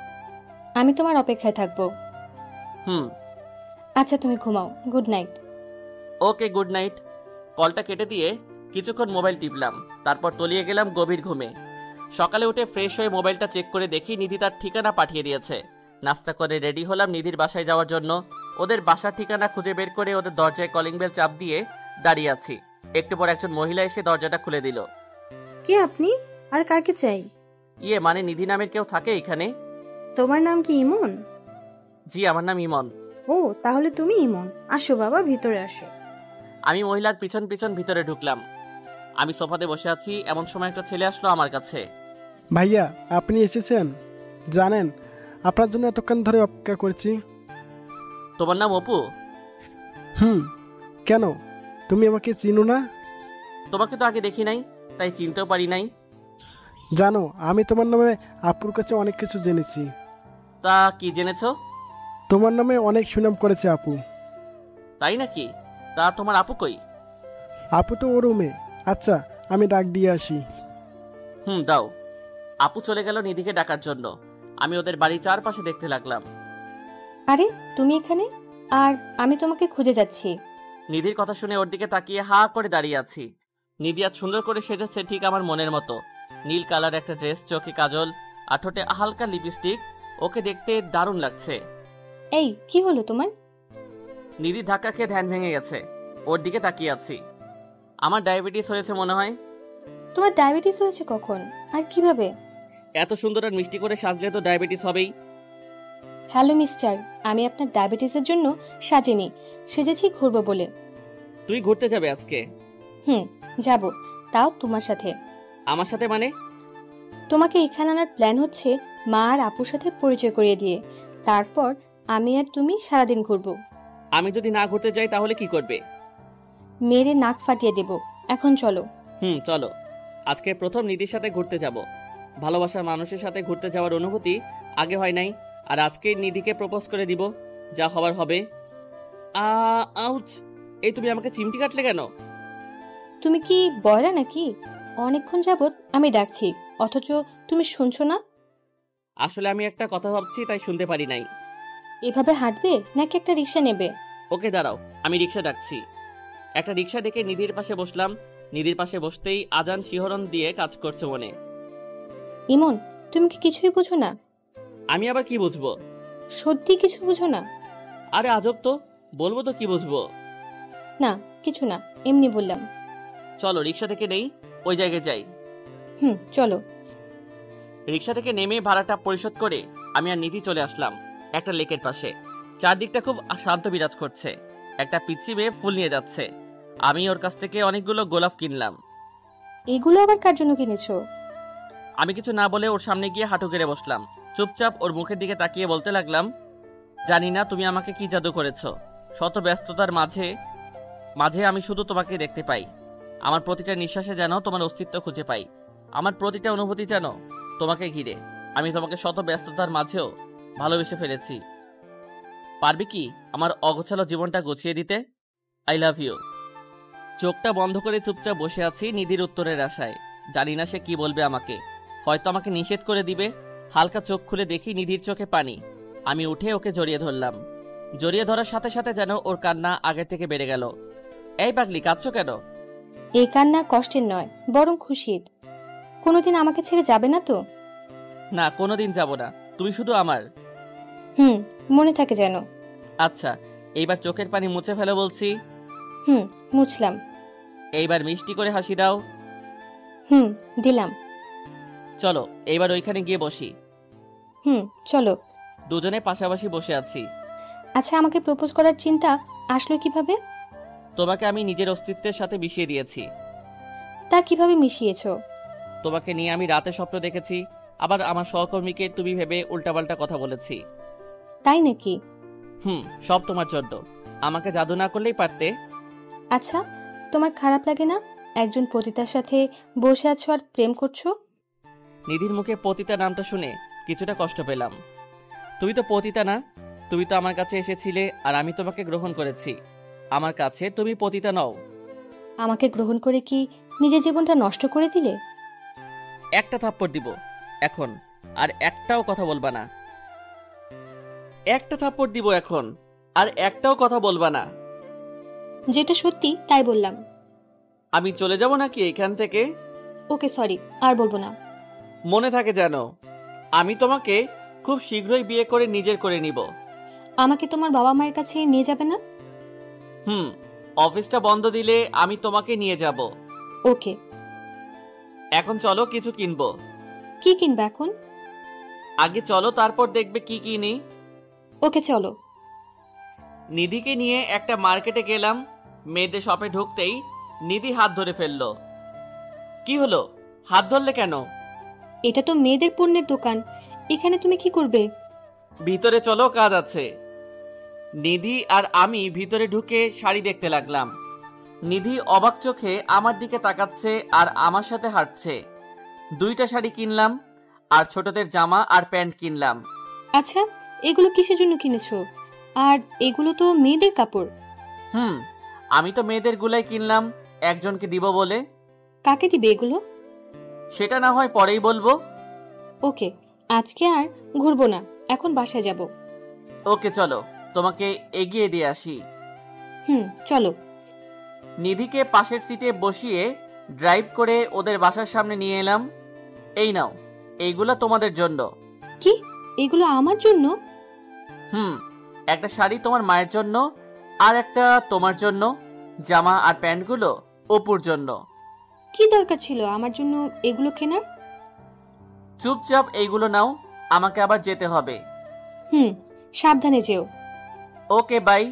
আমি তোমার অপেক্ষায় থাকবো। হুম। আচ্ছা তুমি ঘুমাও, গুড নাইট। ওকে, গুড নাইট। কলটা কেটে দিয়ে কিছুক্ষণ মোবাইল টিপলাম, তারপর তলিয়ে গেলাম গভীর ঘুমে। সকালে উঠে ফ্রেশ হয়ে মোবাইলটা চেক করে দেখি নিধি তার ঠিকানা পাঠিয়ে দিয়েছে। নাস্তা করে রেডি হলাম নিধির বাসায় যাওয়ার জন্য। ওদের বাসার ঠিকানা খুঁজে বের করে ওদের দরজায় কলিং বেল চাপ দিয়ে দাঁড়িয়ে আছি। একটু পর একজন মহিলা এসে দরজাটা খুলে দিল। কে আপনি? আর কাকে চাই? ইয়ে মানে নিধি নামের কেউ থাকে এখানে? তোমার নাম কি ইমন? জি, আমার নাম ইমন। ও, তাহলে তুমি ইমন। আসো বাবা, ভিতরে আসো। আমি মহিলার পিছন পিছন ভিতরে ঢুকলাম। আমি সোফাতে বসে আছি, এমন সময় একটা ছেলে আসলো আমার কাছে। ভাইয়া, আপনি এসেছেন? জানেন, আপনার জন্য এতক্ষণ ধরে অপেক্ষা করছি। তোমার নাম অপু? কেন, তুমি আমাকে চিনো না? তোমাকে তো আগে দেখি নাই, তাই চিনতেও পারি নাই। জানো, আমি তোমার নামে আপুর কাছে অনেক কিছু জেনেছি। তা কি জেনেছো? তোমার নামে অনেক সুনাম করেছে আপু। তাই নাকি? তা তোমার আপু কই? আপু তো ও রুমে। আচ্ছা, আমি ডাক দিয়ে আসি। দাও। আপু চলে গেল নিধিকে ডাকার জন্য। আমি ওদের বাড়ির চারপাশে দেখতে লাগলাম। আরে তুমি এখানে? আর আমি তোমাকে খুঁজে যাচ্ছি। নিধির কথা শুনে ওর দিকে তাকিয়ে হা করে দাঁড়িয়ে আছি। নিধি আজ সুন্দর করে সেজেছে, ঠিক আমার মনের মতো। নীল কালার একটা ড্রেস, চোখে কাজল আর ঠোঁটে হালকা লিপস্টিক। ওকে দেখতে দারুণ লাগছে। এই কি হলো তোমার? নিধি ধাক্কা খেয়ে ধ্যান ভেঙে গেছে। ওর দিকে তাকিয়ে আছি। আমার ডায়াবেটিস হয়েছে মনে হয়। তোমার ডায়াবেটিস হয়েছে কখন আর কিভাবে? এত সুন্দর আর মিষ্টি করে সাজলে তো ডায়াবেটিস হবেই। হ্যালো মিস্টার, আমি আপনার ডায়াবেটিসের জন্য সাজিনি, সেজেছি ঘুরবো বলে। তুই ঘুরতে যাবে আজকে? যাব, তাও তোমার সাথে। আমার সাথে মানে? তোমাকে এখানে আনার প্ল্যান হচ্ছে মা আর আপুর সাথে পরিচয় করিয়ে দিয়ে, তারপর আমি আর তুমি সারাদিন ঘুরবো। আমি যদি না ঘুরতে যাই তাহলে কি করবে? মেরে নাক ফাটিয়ে দেব। এখন চলো। চলো। আজকে প্রথম নিধির সাথে ঘুরতে যাব। ভালোবাসার মানুষের সাথে ঘুরতে যাওয়ার অনুভূতি আগে হয় নাই। আর আজকে নিধিকে প্রপোজ করে দিব, যা হবার হবে। আউচ! এই তুমি আমাকে চিমটি কাটলে কেন? তুমি কি বয়রা নাকি? অনেকক্ষণ যাবত আমি ডাকছি, অথচ তুমি শুনছো না। আসলে আমি একটা কথা ভাবছি, তাই শুনতে পারি নাই। এভাবে হাঁটবে নাকি একটা রিক্সা নেবে? ওকে দাঁড়াও, আমি রিক্সা ডাকছি। একটা রিক্সা ডেকে নিধির পাশে বসলাম। নিধির পাশে বসতেই আজান শিহরণ দিয়ে কাজ করছে মনে। ইমন, তুমি কি কিছুই বুঝো না? আমি আবার কি বুঝবো? সত্যি কিছু বুঝো না? আরে আজব তো, বলবো তো কি বুঝবো। না, কিছু না, এমনি বললাম। চলো রিক্সা থেকে নেই, ওই জায়গায় যাই। চলো। রিক্সা থেকে নেমে ভাড়াটা পরিশোধ করে আমি আর নিধি চলে আসলাম একটা লেকের পাশে। চারদিকটা খুব শান্ত বিরাজ করছে। একটা পিচ্চি মেয়ে ফুল নিয়ে যাচ্ছে। আমি ওর কাছ থেকে অনেকগুলো গোলাপ কিনলাম। এগুলো আবার কার জন্য কিনেছো? আমি কিছু না বলে ওর সামনে গিয়ে হাঁটু গেড়ে বসলাম। চুপচাপ ওর মুখের দিকে তাকিয়ে বলতে লাগলাম, জানি না তুমি আমাকে কি জাদু করেছো। শত ব্যস্ততার মাঝে মাঝে আমি শুধু তোমাকে দেখতে পাই। আমার প্রতিটা নিঃশ্বাসে যেন তোমার অস্তিত্ব খুঁজে পাই। আমার প্রতিটা অনুভূতি যেন তোমাকে ঘিরে। আমি তোমাকে শত ব্যস্ততার মাঝেও ভালোবেসে ফেলেছি। পারবি কি আমার অগোছালো জীবনটা গুছিয়ে দিতে? I love you. চোখটা বন্ধ করে চুপচাপ বসে আছি নিধির উত্তরের আশায়। জানি না সে কি বলবে আমাকে। হয়তো আমাকে নিষেধ করে দিবে। হালকা চোখ খুলে দেখি নিধির চোখে পানি। আমি উঠে ওকে জড়িয়ে ধরলাম। জড়িয়ে ধরার সাথে সাথে যেন ওর কান্না আগের থেকে বেড়ে গেল। এই পাগলি, কাঁদছো কেন? এই কান্না কষ্টের নয়, বরং খুশির। কোনোদিন আমাকে ছেড়ে যাবে না তো? না, কোনোদিন যাব না। তুমি শুধু আমার। মনে থাকে যেন। আচ্ছা, এইবার চোখের পানি মুছে ফেলো বলছি। মুছলাম। এইবার মিষ্টি করে হাসি দাও। দিলাম। চলো এইবার ওইখানে গিয়ে বসি। চলো। দুজনে পাশাপাশি বসে আছি। আচ্ছা, আমাকে প্রপোজ করার চিন্তা আসলো কিভাবে? তোমাকে আমি নিজের অস্তিত্বের সাথে মিশিয়ে দিয়েছি। তা কিভাবে মিশিয়েছো? তোমাকে নিয়ে আমি রাতে স্বপ্ন দেখেছি, আবার আমার সহকর্মীকে তুমি ভেবে উল্টাপাল্টা কথা বলেছি। তাই নাকি? সব তোমার জন্য। আমাকে জাদু না করলেই পারতে। আচ্ছা, তোমার খারাপ লাগে না একজন পতিতার সাথে বসে আছো আর প্রেম করছো? নিধির মুখে পতিতা নামটা শুনে কিছুটা কষ্ট পেলাম। তুমি তো পতিতা না, তুমি তো আমার কাছে এসেছিলে আর আমি তোমাকে গ্রহণ করেছি। আমার কাছে তুমি পতিতা নও। আমাকে গ্রহণ করে কি নিজের জীবনটা নষ্ট করে দিলে? একটা থাপ্পড় দিব এখন, আর একটাও কথা বলবা না। একটা থাপ্পড় দিব এখন, আর একটাও কথা বলবা না। যেটা সত্যি তাই বললাম। আমি চলে যাব নাকি এখান থেকে? ওকে, সরি, আর বলবো না। মনে থাকে যেন, আমি তোমাকে খুব শীঘ্রই বিয়ে করে নিজের করে নিব। আমাকে তোমার বাবা মায়ের কাছে নিয়ে যাবে না? অফিসটা বন্ধ দিলে আমি তোমাকে নিয়ে যাব। ওকে। এখন চলো কিছু কিনবো। কি কিনবে এখন? আগে চলো, তারপর দেখবে কি কিনি। ওকে, চলো। নিধিকে নিয়ে একটা মার্কেটে গেলাম। মেয়েদের শপে ঢুকতেই নিধি হাত ধরে ফেললো। কি হলো, হাত ধরলে কেন? এটা তো মেয়েদের পণ্যের দোকান, এখানে তুমি কি করবে? ভিতরে চলো, কাজ আছে। নিধি আর আমি ভিতরে ঢুকে শাড়ি দেখতে লাগলাম। নিধি অবাক চোখে আমার দিকে তাকাচ্ছে আর আমার সাথে হাঁটছে। দুইটা শাড়ি কিনলাম, আর ছোটদের জামা আর প্যান্ট কিনলাম। আচ্ছা, এগুলো কিসের জন্য কিনেছো? আর এগুলো তো মেয়েদের কাপড়। আমি তো মেয়েদের গুলাই কিনলাম, একজনকে দিব বলে। কাকে দিবে এগুলো? সেটা না হয় পরেই বলবো। ওকে, আজকে আর ঘুরবো না, এখন বাসায় যাব। ওকে চলো, তোমাকে এগিয়ে দিয়ে আসি। চলো। নিধিকে পাশের সিটে বসিয়ে ড্রাইভ করে ওদের বাসার সামনে নিয়ে এলাম। এই নাও, এইগুলা তোমাদের জন্য। কি, এগুলো আমার জন্য? একটা শাড়ি তোমার মায়ের জন্য, আর একটা তোমার জন্য। জামা আর প্যান্টগুলো অপুর জন্য। কি দরকার ছিল আমার জন্য এগুলো কেনার? চুপচাপ এইগুলো নাও, আমাকে আবার যেতে হবে। সাবধানে যেও। ওকে, বাই।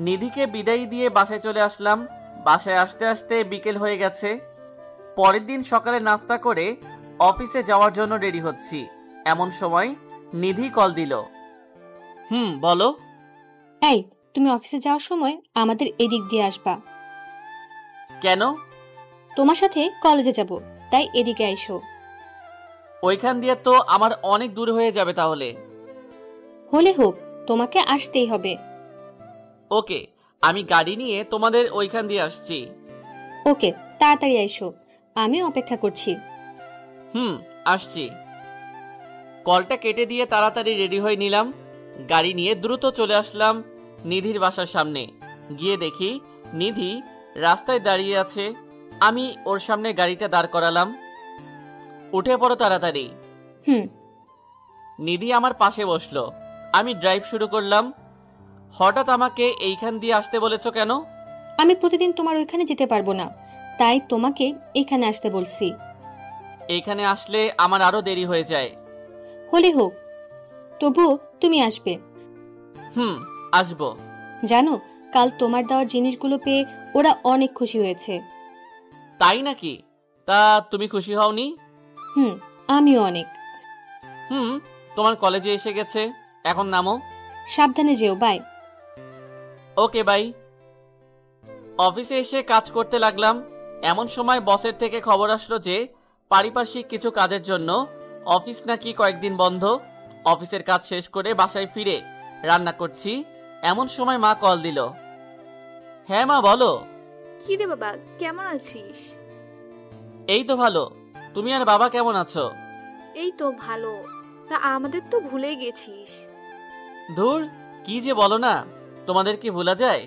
নিধিকে বিদায় দিয়ে বাসায় চলে আসলাম। বাসায় আসতে আসতে বিকেল হয়ে গেছে। পরের দিন সকালে নাস্তা করে অফিসে যাওয়ার জন্য রেডি হচ্ছি, এমন সময় নিধি কল দিল। বলো। এই, তুমি অফিসে যাওয়ার সময় আমাদের এদিক দিয়ে আসবা। কেন? তোমার সাথে কলেজে যাব, তাই এদিকে আইসো। ওইখান দিয়ে তো আমার অনেক দূর হয়ে যাবে তাহলে। হলে হোক, তোমাকে আসতেই হবে। ওকে, আমি গাড়ি নিয়ে তোমাদের ওইখান দিয়ে আসছি। ওকে, তাড়াতাড়ি আইসো, আমি অপেক্ষা করছি। আসছি। কলটা কেটে দিয়ে তাড়াতাড়ি রেডি হয়ে নিলাম। গাড়ি নিয়ে দ্রুত চলে আসলাম নিধির বাসার সামনে। গিয়ে দেখি নিধি রাস্তায় দাঁড়িয়ে আছে। আমি ওর সামনে গাড়িটা দাঁড় করালাম। উঠে পড়ো তাড়াতাড়ি। হুম। নিধি আমার পাশে বসলো। আমি ড্রাইভ শুরু করলাম। হঠাৎ আমাকে এইখান দিয়ে আসতে বলেছো কেন? আমি প্রতিদিন তোমার ওইখানে যেতে পারবো না, তাই তোমাকে এখানে আসতে বলছি। এইখানে আসলে আমার আরো দেরি হয়ে যায়। হলে হোক, তবুও তুমি আসবে। আসবো। জানো, কাল তোমার দেওয়ার জিনিসগুলো পেয়ে ওরা অনেক খুশি হয়েছে। তাই নাকি? তা তুমি খুশি হওনি? আমিও অনেক। তোমার কলেজে এসে গেছে, এখন নামো। সাবধানে যেও, বাই। Okay by. অফিসে এসে কাজ করতে লাগলাম। এমন সময় বসের থেকে খবর আসলো যে পারিপার্শ্বিক কিছু কাজের জন্য অফিস নাকি কয়েকদিন বন্ধ। অফিসের কাজ শেষ করে বাসায় ফিরে রান্না করছি, এমন সময় মা কল দিল। হ্যাঁ মা, বলো। কি রে বাবা, কেমন আছিস? এই তো ভালো। তুমি আর বাবা কেমন আছো? এই তো ভালো। তা আমাদের তো ভুলেই গেছিস। ধুর, কি যে বলো না, তোমাদের কি ভোলা যায়?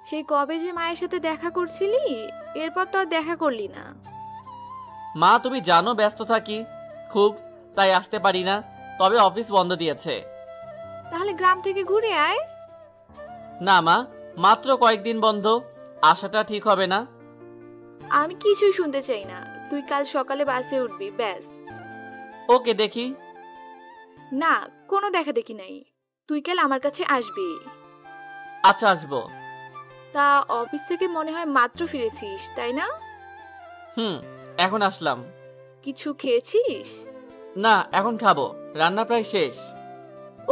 সেই কবে যে মায়ের সাথে দেখা করছিলি, এরপর তো আর দেখা করলি না। মা, তুমি জানো ব্যস্ত থাকি খুব, তাই আসতে পারি না। তবে অফিস বন্ধ দিয়েছে। তাহলে গ্রাম থেকে ঘুরে আয়। না মা, মাত্র কয়েকদিন বন্ধ, আসাটা ঠিক হবে না। আমি কিছুই শুনতে চাই না, তুই কাল সকালে বাসে উঠবি, ব্যাস। ওকে, দেখি। না, কোনো দেখা দেখি নাই, তুই কাল আমার কাছে আসবি। আচ্ছা, আসবো। তা অফিস থেকে মনে হয় মাত্র ফিরেছিস, তাই না? এখন আসলাম। কিছু খেয়েছিস? না, এখন খাবো, রান্না প্রায় শেষ।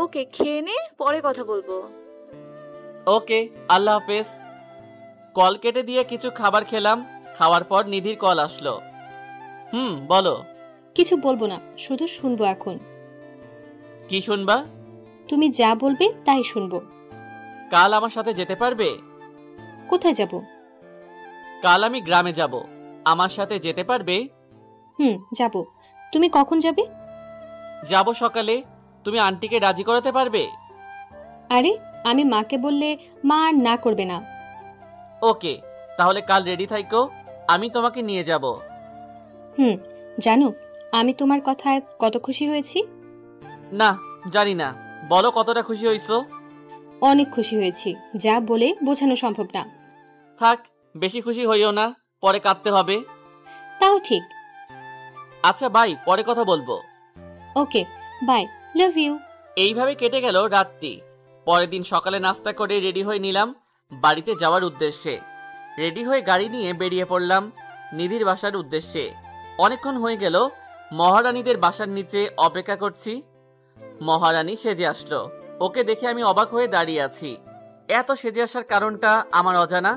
ওকে, খেয়ে নে, পরে কথা বলবো। ওকে, আল্লাহ হাফেজ। কল কেটে দিয়ে কিছু খাবার খেলাম। খাওয়ার পর নিধির কল আসলো। বলো। কিছু বলবো না, শুধু শুনবো এখন। কি শুনবা? তুমি যা বলবে তাই শুনবো। কাল আমার সাথে যেতে পারবে? কোথায় যাব? কাল আমি গ্রামে যাব, আমার সাথে যেতে পারবে? যাব। তুমি কখন যাবে? যাব সকালে। তুমি আন্টিকে রাজি করাতে পারবে? আরে, আমি মাকে বললে মা আর না করবে না। ওকে, তাহলে কাল রেডি থাইকো, আমি তোমাকে নিয়ে যাব। জানো, আমি তোমার কথায় কত খুশি হয়েছি। না, জানি না, বলো কতটা খুশি হইছো। অনেক খুশি হয়েছি, যা বলে বোঝানো সম্ভব না। থাক, বেশি খুশি হইও না, পরে কাঁদতে হবে। তাও ঠিক। আচ্ছা বাই, পরে কথা বলবো। ওকে, বাই, লাভ ইউ। এইভাবে কেটে গেল রাতটি। পরের দিন সকালে নাস্তা করে রেডি হয়ে নিলাম বাড়িতে যাওয়ার উদ্দেশ্যে। রেডি হয়ে গাড়ি নিয়ে বেরিয়ে পড়লাম নিধির বাসার উদ্দেশ্যে। অনেকক্ষণ হয়ে গেল মহারানীদের বাসার নিচে অপেক্ষা করছি। মহারানী সেজে আসলো। ওকে দেখে আমি অবাক হয়ে দাঁড়িয়ে আছি। এত সেজে আসার কারণটা আমার অজানা।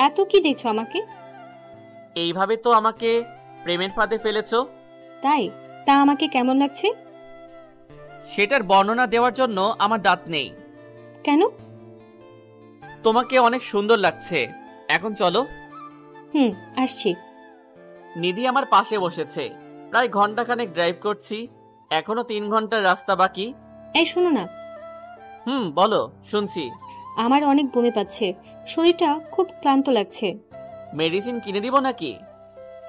এত কি দেখছো আমাকে? এইভাবে তো আমাকে প্রেমের ফাঁদে ফেলেছো। তাই? তা আমাকে কেমন লাগছে? সেটার বর্ণনা দেওয়ার জন্য আমার দাঁত নেই। কেন? তোমাকে অনেক সুন্দর লাগছে। এখন চলো। আসছি। নিধি আমার পাশে বসেছে। প্রায় ঘন্টাখানেক ড্রাইভ করছি, এখনো 3 ঘন্টার রাস্তা বাকি। এই শোনো না। বলো, শুনছি। আমার অনেক বমি পাচ্ছে, শরীরটা খুব ক্লান্ত লাগছে। মেডিসিন কিনে দিব নাকি?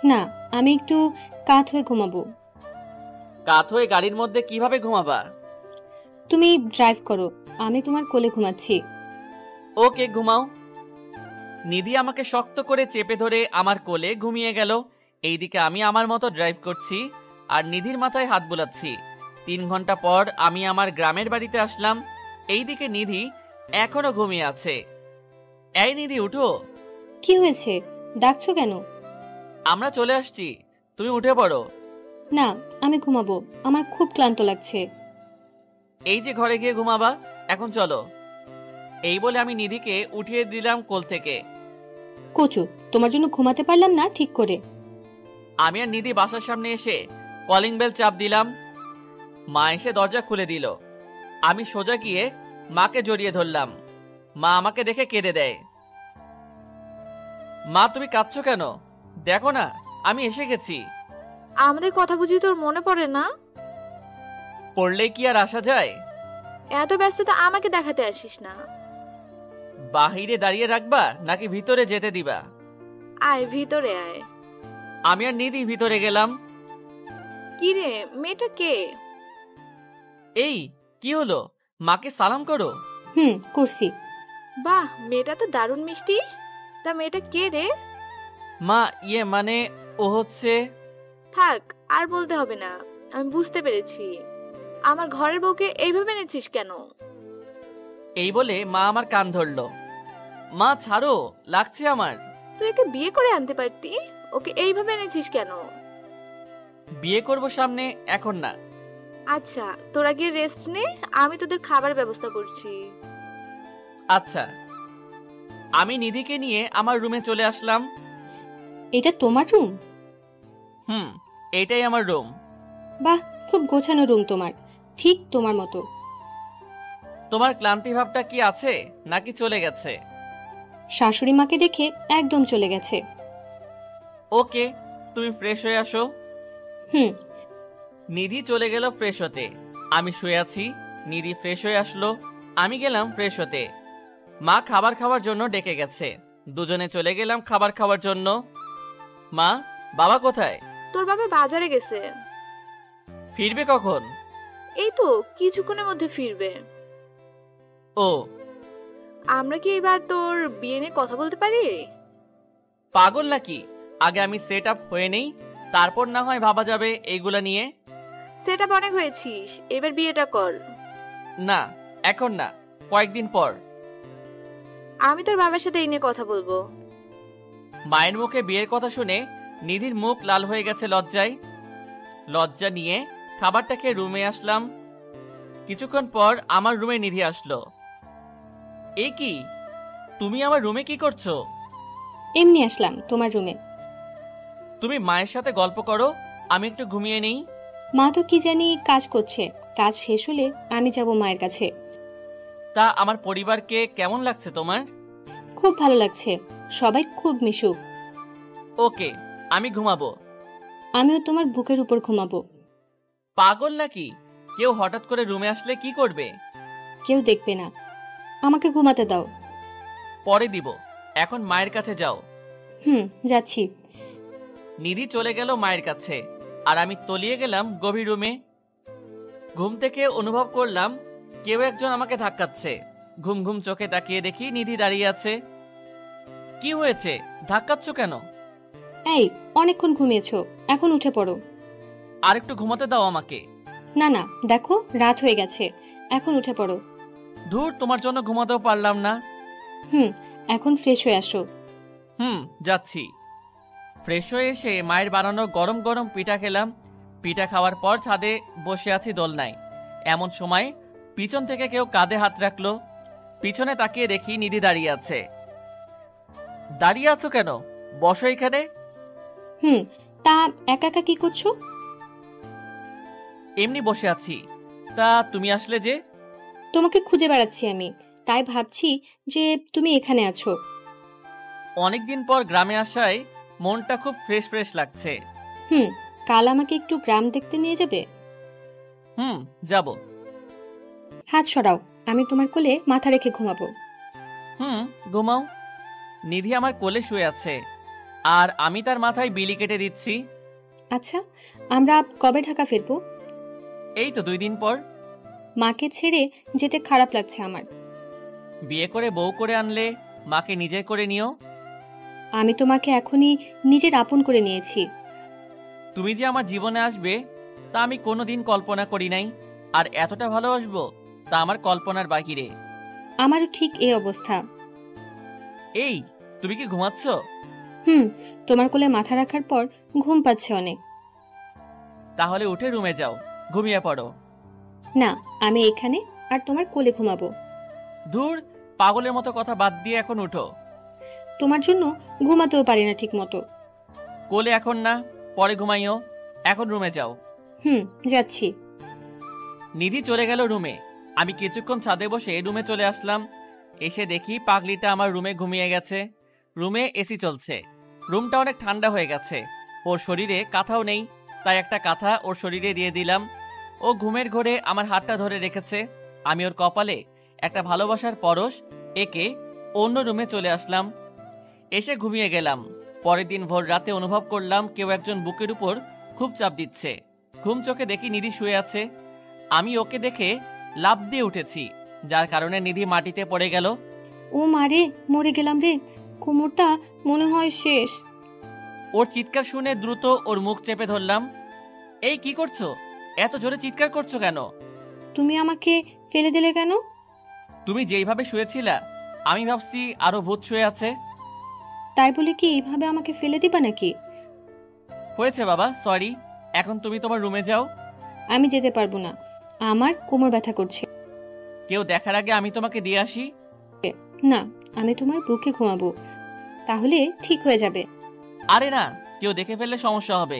না, আমি একটু কাত হয়ে ঘুমাবো। কাত হয়ে গাড়ির মধ্যে কিভাবে ঘুমাবা? তুমি ড্রাইভ করো, আমি তোমার কোলে ঘুমাচ্ছি। ওকে, ঘুমাও। নিধি আমাকে শক্ত করে চেপে ধরে আমার কোলে ঘুমিয়ে গেল। এইদিকে আমি আমার মতো ড্রাইভ করছি আর নিধির মাথায় হাত বুলাচ্ছি। 3 ঘন্টা পর আমি আমার গ্রামের বাড়িতে আসলাম। এইদিকে নিধি এখনো ঘুমিয়ে আছে। এই নিধি, উঠো। কি হয়েছে? ডাকছো কেন? আমরা চলে আসছি, তুমি উঠে পড়ো। না, আমি ঘুমাবো, আমার খুব ক্লান্ত লাগছে। এই যে ঘরে গিয়ে ঘুমাবা, এখন চলো। এই বলে আমি নিধিকে উঠিয়ে দিলাম কোল থেকে। কচু, তোমার জন্য ঘুমাতে পারলাম না ঠিক করে। আমি আর নিধি বাসার সামনে এসে কলিং বেল চাপ দিলাম। মা এসে দরজা খুলে দিল। আমি সোজা গিয়ে মাকে জড়িয়ে ধরলাম। মা আমাকে দেখে কেঁদে দেয়। মা, তুমি কাঁদছো কেন? দেখো না, আমি এসে গেছি। আমাদের কথা বুঝি তোর মনে পড়ে না? পড়লে কি আর আসা যায়? এত ব্যস্ততা আমাকে দেখাতে আসিস না। বাহিরে দাঁড়িয়ে রাখবা নাকি ভিতরে যেতে দিবা? আয় ভিতরে আয়। আমি আর নিধি ভিতরে গেলাম। কি রে, মেয়েটা কে? এই কি হলো? মাকে সালাম করো। করছি। বাহ, মেয়েটা তো দারুণ মিষ্টি। তা মেয়েটা কে রে? মা, মানে ও হচ্ছে। থাক, আর বলতে হবে না, আমি বুঝতে পেরেছি। আমার ঘরের বউকে এইভাবে এনেছিস কেন? এই বলে মা আমার কান ধরলো। মা ছাড়ো, লাগছে আমার। তুই একে বিয়ে করে আনতে পারতি, ওকে এইভাবে এনেছিস কেন? বিয়ে করব সামনে, এখন না। আচ্ছা, তোরা গিয়ে রেস্ট নে, আমি তোদের খাবার ব্যবস্থা করছি। আচ্ছা। আমি নিধিকে নিয়ে আমার রুমে চলে আসলাম। এটা তোমার রুম? এটাই আমার রুম। বাহ, খুব গোছানো রুম তোমার, ঠিক তোমার মতো। তোমার ক্লান্তি ভাবটা কি আছে নাকি চলে গেছে? শাশুড়ি মাকে দেখে একদম চলে গেছে। ওকে, তুমি ফ্রেশ হয়ে আসো। হুম। নিধি চলে গেল ফ্রেশ হতে। আমি শুয়ে আছি, নিধি ফ্রেশ হয়ে আসলো, আমি গেলাম ফ্রেশ হতে। মা খাবার খাওয়ার জন্য ডেকে গেছে। দুজনে চলে গেলাম খাবার খাওয়ার জন্য। মা, বাবা কোথায়? তোর বাবা বাজারে গেছে। ফিরবে কখন? এই তো কিছুক্ষণের মধ্যে ফিরবে। ও, আমরা কি এবার তোর বিয়ে নিয়ে কথা বলতে পারি? পাগল নাকি? আগে আমি সেট আপ হয়ে নেই, তারপর না হয় ভাবা যাবে এইগুলা নিয়ে। সেট আপ অনেক হয়েছিস, এবার বিয়েটা কর। না, এখন না, কয়েকদিন পর। আমি তোর বাবার সাথে এই নিয়ে কথা বলবো। মায়ের মুখে বিয়ের কথা শুনে নিধির মুখ লাল হয়ে গেছে লজ্জায়। লজ্জা নিয়ে খাবারটা খেয়ে রুমে আসলাম। কিছুক্ষণ পর আমার রুমে নিধি আসলো। এ কি, তুমি আমার রুমে কি করছো? এমনি আসলাম তোমার রুমে। তুমি মায়ের সাথে গল্প করো, আমি একটু ঘুমিয়ে নেই। মা তো কি জানি কাজ করছে, কাজ শেষ হলে আমি যাব মায়ের কাছে। তা আমার পরিবারকে কেমন লাগছে তোমার? খুব ভালো লাগছে, সবাই খুব মিশুক। ওকে, আমি ঘুমাবো। আমিও তোমার বুকের উপর ঘুমাবো। পাগল নাকি? কেউ হঠাৎ করে রুমে আসলে কি করবে? কেউ দেখবে না, আমাকে ঘুমাতে দাও। পরে দিব, এখন মায়ের কাছে যাও। যাচ্ছি। নিধি চলে গেল মায়ের কাছে, আর আমি তলিয়ে গেলাম গভীর রুমে। ঘুম থেকে অনুভব করলাম কেউ একজন আমাকে ধাক্কাচ্ছে। ঘুম ঘুম চোখে তাকিয়ে দেখি নিধি দাঁড়িয়ে আছে। কি হয়েছে, ধাক্কাচ্ছ কেন? এই, অনেকক্ষণ ঘুমিয়েছো, এখন উঠে পড়ো। আর একটু ঘুমাতে দাও আমাকে। না না, দেখো রাত হয়ে গেছে, এখন উঠে পড়ো। ধুর, তোমার জন্য ঘুমাতেও পারলাম না। এখন ফ্রেশ হয়ে আসো। যাচ্ছি। ফ্রেশ হয়ে এসে মায়ের বানানো গরম গরম পিঠা খেলাম। পিঠা খাওয়ার পর ছাদে বসে আছি দোলনায়। এমন সময় পিছন থেকে কেউ কাঁধে হাত রাখলো। পিছনে তাকিয়ে দেখি নিধি দাঁড়িয়ে আছে। দাঁড়িয়ে আছো কেন? বসো এখানে। তা একা একা কি করছো? এমনি বসে আছি। তা তুমি আসলে যে? তোমাকে খুঁজে বেড়াচ্ছি আমি, তাই ভাবছি যে তুমি এখানে আছো। অনেকদিন পর গ্রামে আসায় মনটা খুব ফ্রেশ ফ্রেশ লাগছে। কাল আমাকে একটু গ্রাম দেখতে নিয়ে যাবে? যাব। হাত সরাও, আমি তোমার কোলে মাথা রেখে ঘুমাবো। ঘুমাও। নিধি আমার কোলে শুয়ে আছে, আর আমি তার মাথায় বিলি কেটে দিচ্ছি। আচ্ছা, আমরা কবে ঢাকা ফিরবো? এই তো 2 দিন পর। মাকে ছেড়ে যেতে খারাপ লাগছে আমার। বিয়ে করে বউ করে আনলে মাকে নিজে করে নিও। আমি তোমাকে এখনই নিজের আপন করে নিয়েছি। তুমি যে আমার জীবনে আসবে তা আমি কোনোদিন কল্পনা করি নাই, আর এতটা ভালোবাসবো তা আমার কল্পনার বাহিরে। আমারও ঠিক এই অবস্থা। এই, তুমি কি ঘুমাচ্ছ? তোমার কোলে মাথা রাখার পর ঘুম পাচ্ছে অনেক। তাহলে উঠে রুমে যাও, ঘুমিয়ে পড়ো। না, আমি এখানে আর তোমার কোলে ঘুমাবো। ধুর, পাগলের মতো কথা বাদ দিয়ে এখন উঠো। তোমার জন্য ঘুমাতেও পারি না ঠিক মতো। কোলে এখন না, পরে ঘুমাইও। এখন রুমে যাও। যাচ্ছি। নিধি চলে গেল রুমে। আমি কিছুক্ষণ ছাদে বসে রুমে চলে আসলাম। এসে দেখি পাগলিটা আমার রুমে ঘুমিয়ে গেছে। রুমে এসি চলছে। রুমটা অনেক ঠান্ডা হয়ে গেছে। ওর শরীরে কাঁথাও নেই, তাই একটা কাঁথা ওর শরীরে দিয়ে দিলাম। ও ঘুমের ঘোরে আমার হাতটা ধরে রেখেছে। আমি ওর কপালে একটা ভালোবাসার পরশ এঁকে অন্য রুমে চলে আসলাম। এসে ঘুমিয়ে গেলাম। পরের দিন ভোর রাতে অনুভব করলাম কেউ একজন বুকের উপর খুব চাপ দিচ্ছে। ঘুম চোখে দেখি নিধি শুয়ে আছে। আমি ওকে দেখে লাফ দিয়ে উঠেছি, যার কারণে নিধি মাটিতে পড়ে গেল। ও মারে, মরে গেলাম রে, কোমরটা মনে হয় শেষ। ওর চিৎকার শুনে দ্রুত ওর মুখ চেপে ধরলাম। এই কি করছো? এত জোরে চিৎকার করছো কেন? তুমি আমাকে ফেলে দিলে কেন? তুমি যেইভাবে শুয়েছিলা আমি ভাবছি আরো ভূত শুয়ে আছে। তাই বলে কি এইভাবে আমাকে ফেলে দিবা নাকি? হয়েছে বাবা, সরি। এখন তুমি তোমার রুমে যাও। আমি যেতে পারবো না, আমার কোমর ব্যথা করছে। কেউ দেখার আগে আমি তোমাকে দিয়ে আসি। না, আমি তোমার বুকে ঘুমাবো, তাহলে ঠিক হয়ে যাবে। আরে না, কেউ দেখে ফেললে সমস্যা হবে।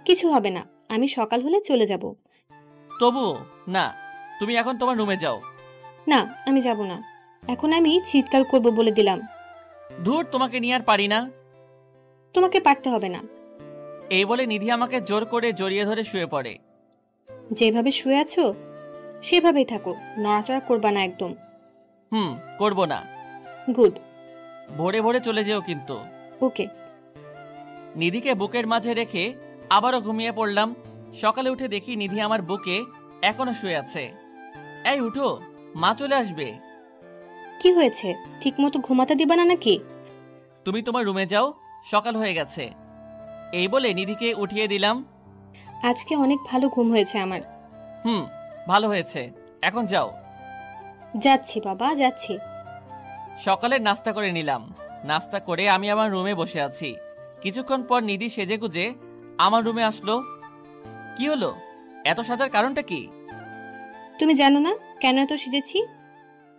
কিছু হবে না, আমি সকাল হলে চলে যাব। তবুও না, তুমি এখন তোমার রুমে যাও। না, আমি যাব না। এখন আমি চিৎকার করব বলে দিলাম। ধুর, তোমাকে নিয়ে আর পারি না। তোমাকে পারতে হবে না। এই বলে নিধি আমাকে জোর করে জড়িয়ে ধরে শুয়ে পড়ে। যেভাবে শুয়ে আছো সেভাবেই থাকো, নড়াচড়া করবা না একদম। করব না। গুড। ভোরে ভোরে চলে যেও কিন্তু। ওকে। নিধিকে বুকের মাঝে রেখে আবারও ঘুমিয়ে পড়লাম। সকালে উঠে দেখি নিধি আমার বুকে এখনো শুয়ে আছে। এই উঠো, মা চলে আসবে। কি হয়েছে? ঠিক মতো ঘুমাতে দিবা না নাকি? তুমি তোমার রুমে যাও, সকাল হয়ে গেছে। এই বলে নিধিকে উঠিয়ে দিলাম। আজকে অনেক ভালো ঘুম হয়েছে আমার। ভালো হয়েছে, এখন যাও। যাচ্ছি বাবা, যাচ্ছি। সকালের নাস্তা করে নিলাম। নাস্তা করে আমি আমার রুমে বসে আছি। কিছুক্ষণ পর নিধি সেজে গুজে আমার রুমে আসলো। কি হলো? এত সাজার কারণটা কি? তুমি জানো না কেন এত সেজেছি?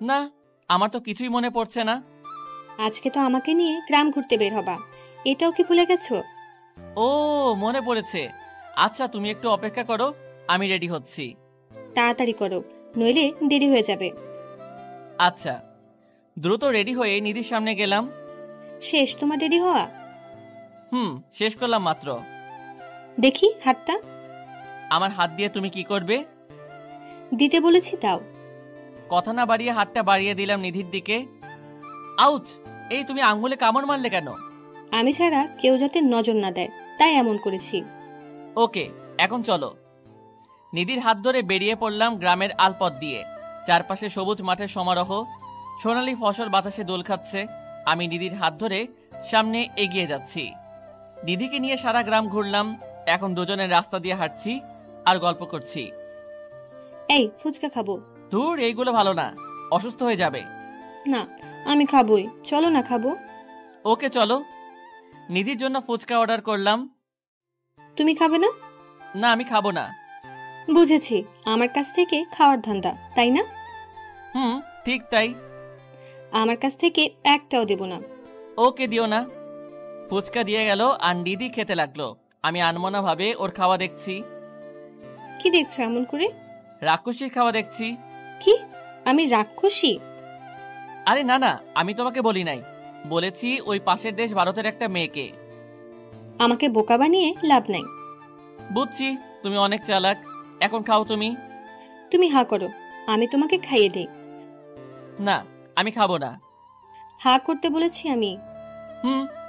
না, আমার তো কিছুই মনে পড়ছে না। আজকে তো আমাকে নিয়ে গ্রাম ঘুরতে বের হবা, এটাও কি ভুলে গেছো? ও, মনে পড়েছে। আচ্ছা, তুমি একটু অপেক্ষা করো, আমি রেডি হচ্ছি। তাড়াতাড়ি করো, নইলে দেরি হয়ে যাবে। আচ্ছা। দ্রুত রেডি হয়ে নিধির সামনে গেলাম। শেষ তোমার দেরি হওয়া? শেষ করলাম মাত্র। দেখি হাতটা। আমার হাত দিয়ে তুমি কি করবে? দিতে বলেছি দাও। কথা না বাড়িয়ে হাতটা বাড়িয়ে দিলাম নিধির দিকে। আউচ! এই তুমি আঙ্গুলে কামড় মারলে কেন? আমি ছাড়া কেউ যাতে নজর না দেয়, তাই এমন করেছি। ওকে, এখন চলো। নিধির হাত ধরে বেরিয়ে পড়লাম গ্রামের আলপথ দিয়ে। চারপাশে সবুজ মাঠের সমারোহ, সোনালী ফসল বাতাসে দোল খাচ্ছে। আমি নিধির হাত ধরে সামনে এগিয়ে যাচ্ছি। নিধিকে নিয়ে সারা গ্রাম ঘুরলাম। এখন দুজনের রাস্তা দিয়ে হাঁটছি আর গল্প করছি। এই ফুচকা খাবো। ধুর, এইগুলো ভালো না, অসুস্থ হয়ে যাবে। না, আমি খাবোই, চলো না খাবো। ওকে চলো। নিধির জন্য ফুচকা অর্ডার করলাম। তুমি খাবে না? না, আমি খাবো না। বুঝেছি, আমার কাছ থেকে খাওয়ার ধান্দা, তাই না? ঠিক তাই। আমার কাছ থেকে একটাও দেব না। ওকে, দিও না। ফুচকা দিয়ে গেল আর নিধি খেতে লাগলো। আমি আনমনা ভাবে ওর খাওয়া দেখছি। কি দেখছো এমন করে? রাক্ষসীর খাওয়া দেখছি। কি? আমি রাক্ষসী? আরে না না, আমি তোমাকে বলি নাই, বলেছি ওই পাশের দেশ ভারতের একটা মেয়েকে। আমাকে বোকা বানিয়ে লাভ নাই। বুঝছি, তুমি অনেক চালাক। এখন খাও তুমি। তুমি হা করো, আমি তোমাকে খাইয়ে দেই। না, আমি খাবো না। হা করতে বলেছি আমি।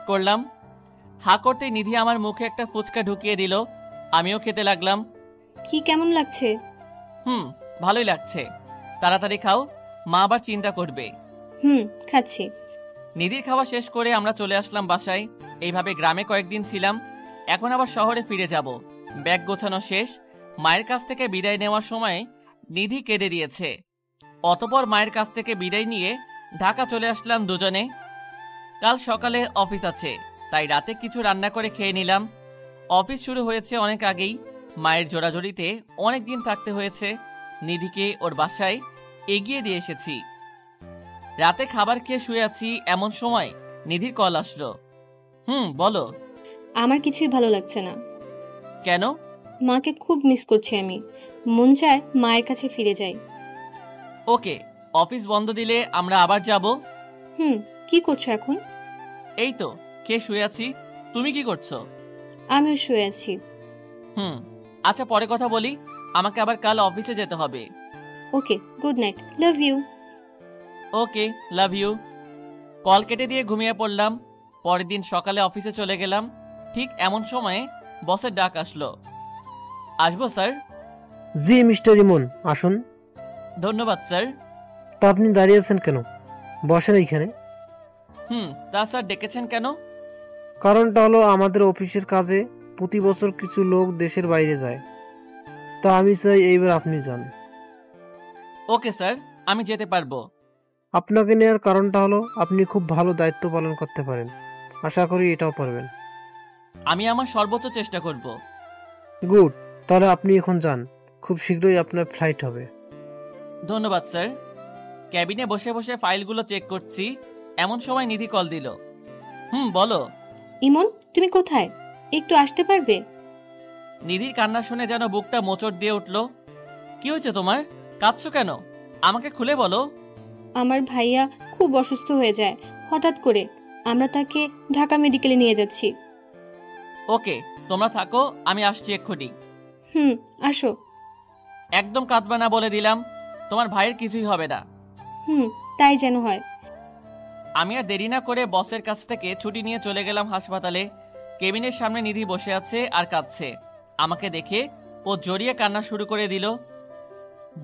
করলাম। হা করতেই নিধি আমার মুখে একটা ফুচকা ঢুকিয়ে দিল। আমিও খেতে লাগলাম। কি কেমন লাগছে? ভালোই লাগছে। তাড়াতাড়ি খাও, মা আবার চিন্তা করবে। খাচ্ছি। নিধির খাওয়া শেষ করে আমরা চলে আসলাম বাসায়। এইভাবে গ্রামে কয়েকদিন ছিলাম। এখন আবার শহরে ফিরে যাব। ব্যাগ গোছানো শেষ। মায়ের কাছ থেকে বিদায় নেওয়ার সময় নিধি কেঁদে দিয়েছে। অতঃপর মায়ের কাছ থেকে বিদায় নিয়ে ঢাকা চলে আসলাম দুজনে। কাল সকালে অফিস আছে, তাই রাতে কিছু রান্না করে খেয়ে নিলাম। অফিস শুরু হয়েছে অনেক আগেই। মায়ের জোড়াজড়িতে অনেক দিন থাকতে হয়েছে। নিধিকে ওর বাসায় এগিয়ে দিয়ে এসেছি। রাতে খাবার খেয়ে শুয়ে আছি, এমন সময় নিধির কল আসলো। বলো। আমার কিছুই ভালো লাগছে না। কেন? মাকে খুব মিস করছি আমি। মন চায় মায়ের কাছে ফিরে যাই। ওকে, অফিস বন্ধ দিলে আমরা আবার যাব। কি করছো এখন? এই তো খেয়ে শুয়ে আছি। তুমি কি করছো? আমিও শুয়ে আছি। আচ্ছা, পরে কথা বলি, আমাকে আবার কাল অফিসে যেতে হবে। Okay, good night, love you. Okay, love you. Call কেটে দিয়ে ঘুমিয়ে পড়লাম। পরের দিন সকালে অফিসে চলে গেলাম। ঠিক এমন সময়ে বসের ডাক আসলো। আসবো স্যার? জি মিস্টার ইমন, আসুন। ধন্যবাদ স্যার। তা আপনি দাঁড়িয়ে আছেন কেন? বসেন এইখানে। তা স্যার ডেকেছেন কেন? কারণটা হলো আমাদের অফিসের কাজে প্রতি বছর কিছু লোক দেশের বাইরে যায়, তা আমি চাই এইবার আপনি যান। ওকে স্যার, আমি যেতে পারবো। আপনাকে নেওয়ার কারণটা হলো আপনি খুব ভালো দায়িত্ব পালন করতে পারেন, আশা করি এটাও পারবেন। আমি আমার সর্বোচ্চ চেষ্টা করব। গুড, তাহলে আপনি এখন যান, খুব শীঘ্রই আপনার ফ্লাইট হবে। ধন্যবাদ স্যার। ক্যাবিনে বসে বসে ফাইলগুলো চেক করছি, এমন সময় নিধি কল দিল। বলো। ইমন, তুমি কোথায়? একটু আসতে পারবে? নিধির কান্না শুনে যেন বুকটা মোচড় দিয়ে উঠল। কি হয়েছে তোমার? কাঁদছো কেন? আমাকে খুলে বলো। আমার ভাইয়া খুব অসুস্থ হয়ে যায় হঠাৎ করে। আমরা তাকে ঢাকা মেডিকেলে নিয়ে যাচ্ছি। ওকে, তোমরা থাকো, আমি আসছি এক্ষুনি। আসো। একদম কাঁদবা না বলে দিলাম, তোমার ভাইয়ের কিছুই হবে না। তাই যেন হয়। আমি আর দেরি না করে বসের কাছ থেকে ছুটি নিয়ে চলে গেলাম হাসপাতালে। কেবিনের সামনে নিধি বসে আছে আর কাঁদছে। আমাকে দেখে ও জড়িয়ে কান্না শুরু করে দিল।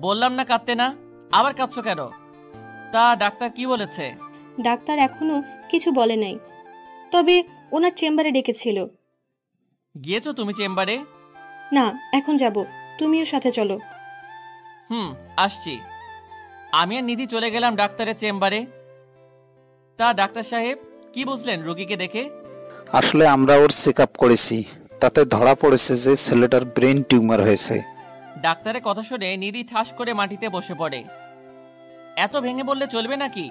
বললাম না কাঁদতে না, আবার কাঁদছো কেন? তা ডাক্তার কি বলেছে? ডাক্তার এখনো কিছু বলে নাই, তবে ওনার চেম্বারে ডেকেছিল। গিয়েছো তুমি চেম্বারে? না, এখন যাব, তুমিও সাথে চলো। আসছি। আমি আর নিধি চলে গেলাম ডাক্তারের চেম্বারে। তা ডাক্তার সাহেব, কি বুঝলেন রোগীকে দেখে? আসলে আমরা ওর চেক আপ করেছি, তাতে ধরা পড়েছে যে ছেলেটার ব্রেন টিউমার হয়েছে। ডাক্তারের কথা শুনে নিধি ঠাস করে মাটিতে বসে পড়ে। এত ভেঙে বললে চলবে নাকি?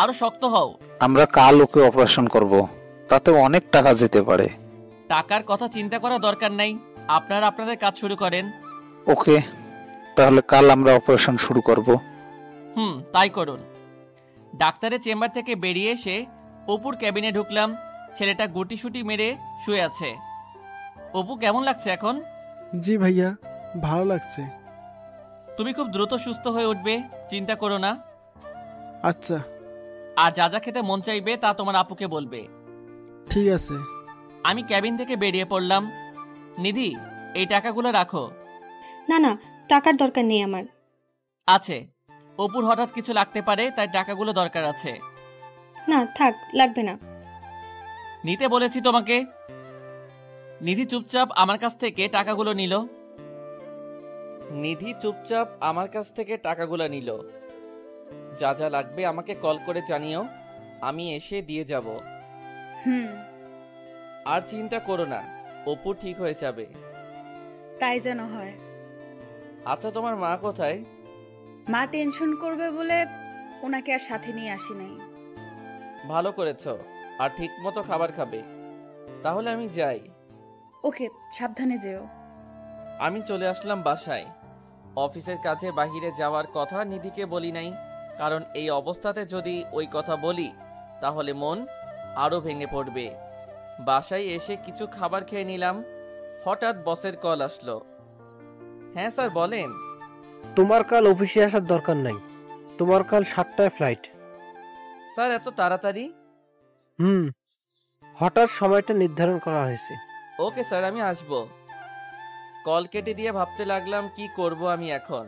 আরো শক্ত হও। আমরা কাল ওকে অপারেশন করব, তাতে অনেক টাকা যেতে পারে। টাকার কথা চিন্তা করা দরকার নাই, আপনারা আপনাদের কাজ শুরু করেন। ওকে, তাহলে কাল আমরা অপারেশন শুরু করব। তাই করুন। ডাক্তারের চেম্বার থেকে বেরিয়ে এসে অপুর ক্যাবিনে ঢুকলাম। ছেলেটা গুটিসুটি মেরে শুয়ে আছে। অপু, কেমন লাগছে এখন? জি ভাইয়া, ভালো লাগছে। তুমি খুব দ্রুত সুস্থ হয়ে উঠবে, চিন্তা করো না। আচ্ছা। আর যা যা খেতে মন চাইবে তা তোমার আপুকে বলবে। ঠিক আছে। আমি ক্যাবিন থেকে বেরিয়ে পড়লাম। নিধি, এই টাকাগুলো রাখো। না না, টাকার দরকার নেই আমার। আছে, অপুর হঠাৎ কিছু লাগতে পারে, তাই টাকাগুলো দরকার আছে। না থাক, লাগবে না। নিতে বলেছি তোমাকে। নিধি চুপচাপ আমার কাছ থেকে টাকাগুলো নিল। যা যা লাগবে আমাকে কল করে জানিও, আমি এসে দিয়ে যাব। আর চিন্তা করো না, অপু ঠিক হয়ে যাবে। তাই যেন হয়। আচ্ছা, তোমার মা কোথায়? মা টেনশন করবে বলে ওনাকে আর সাথে নিয়ে আসি নাই। ভালো করেছো, আর ঠিক মতো খাবার খাবে। তাহলে আমি যাই। ওকে, সাবধানে যেও। আমি চলে আসলাম বাসায়। অফিসের কাজে বাহিরে যাওয়ার কথা নিধিকে বলি নাই, কারণ এই অবস্থাতে যদি ওই কথা বলি তাহলে মন আরো ভেঙে পড়বে। বাসায় এসে কিছু খাবার খেয়ে নিলাম। হঠাৎ বসের কল আসলো। হ্যাঁ স্যার, বলেন। তোমার কাল অফিসে আসার দরকার নাই, তোমার কাল 7টায় ফ্লাইট। স্যার, এত তাড়াতাড়ি? হঠাৎ সময়টা নির্ধারণ করা হয়েছে। ওকে স্যার, আমি আসবো। কল কেটে দিয়ে ভাবতে লাগলাম কি করব আমি এখন।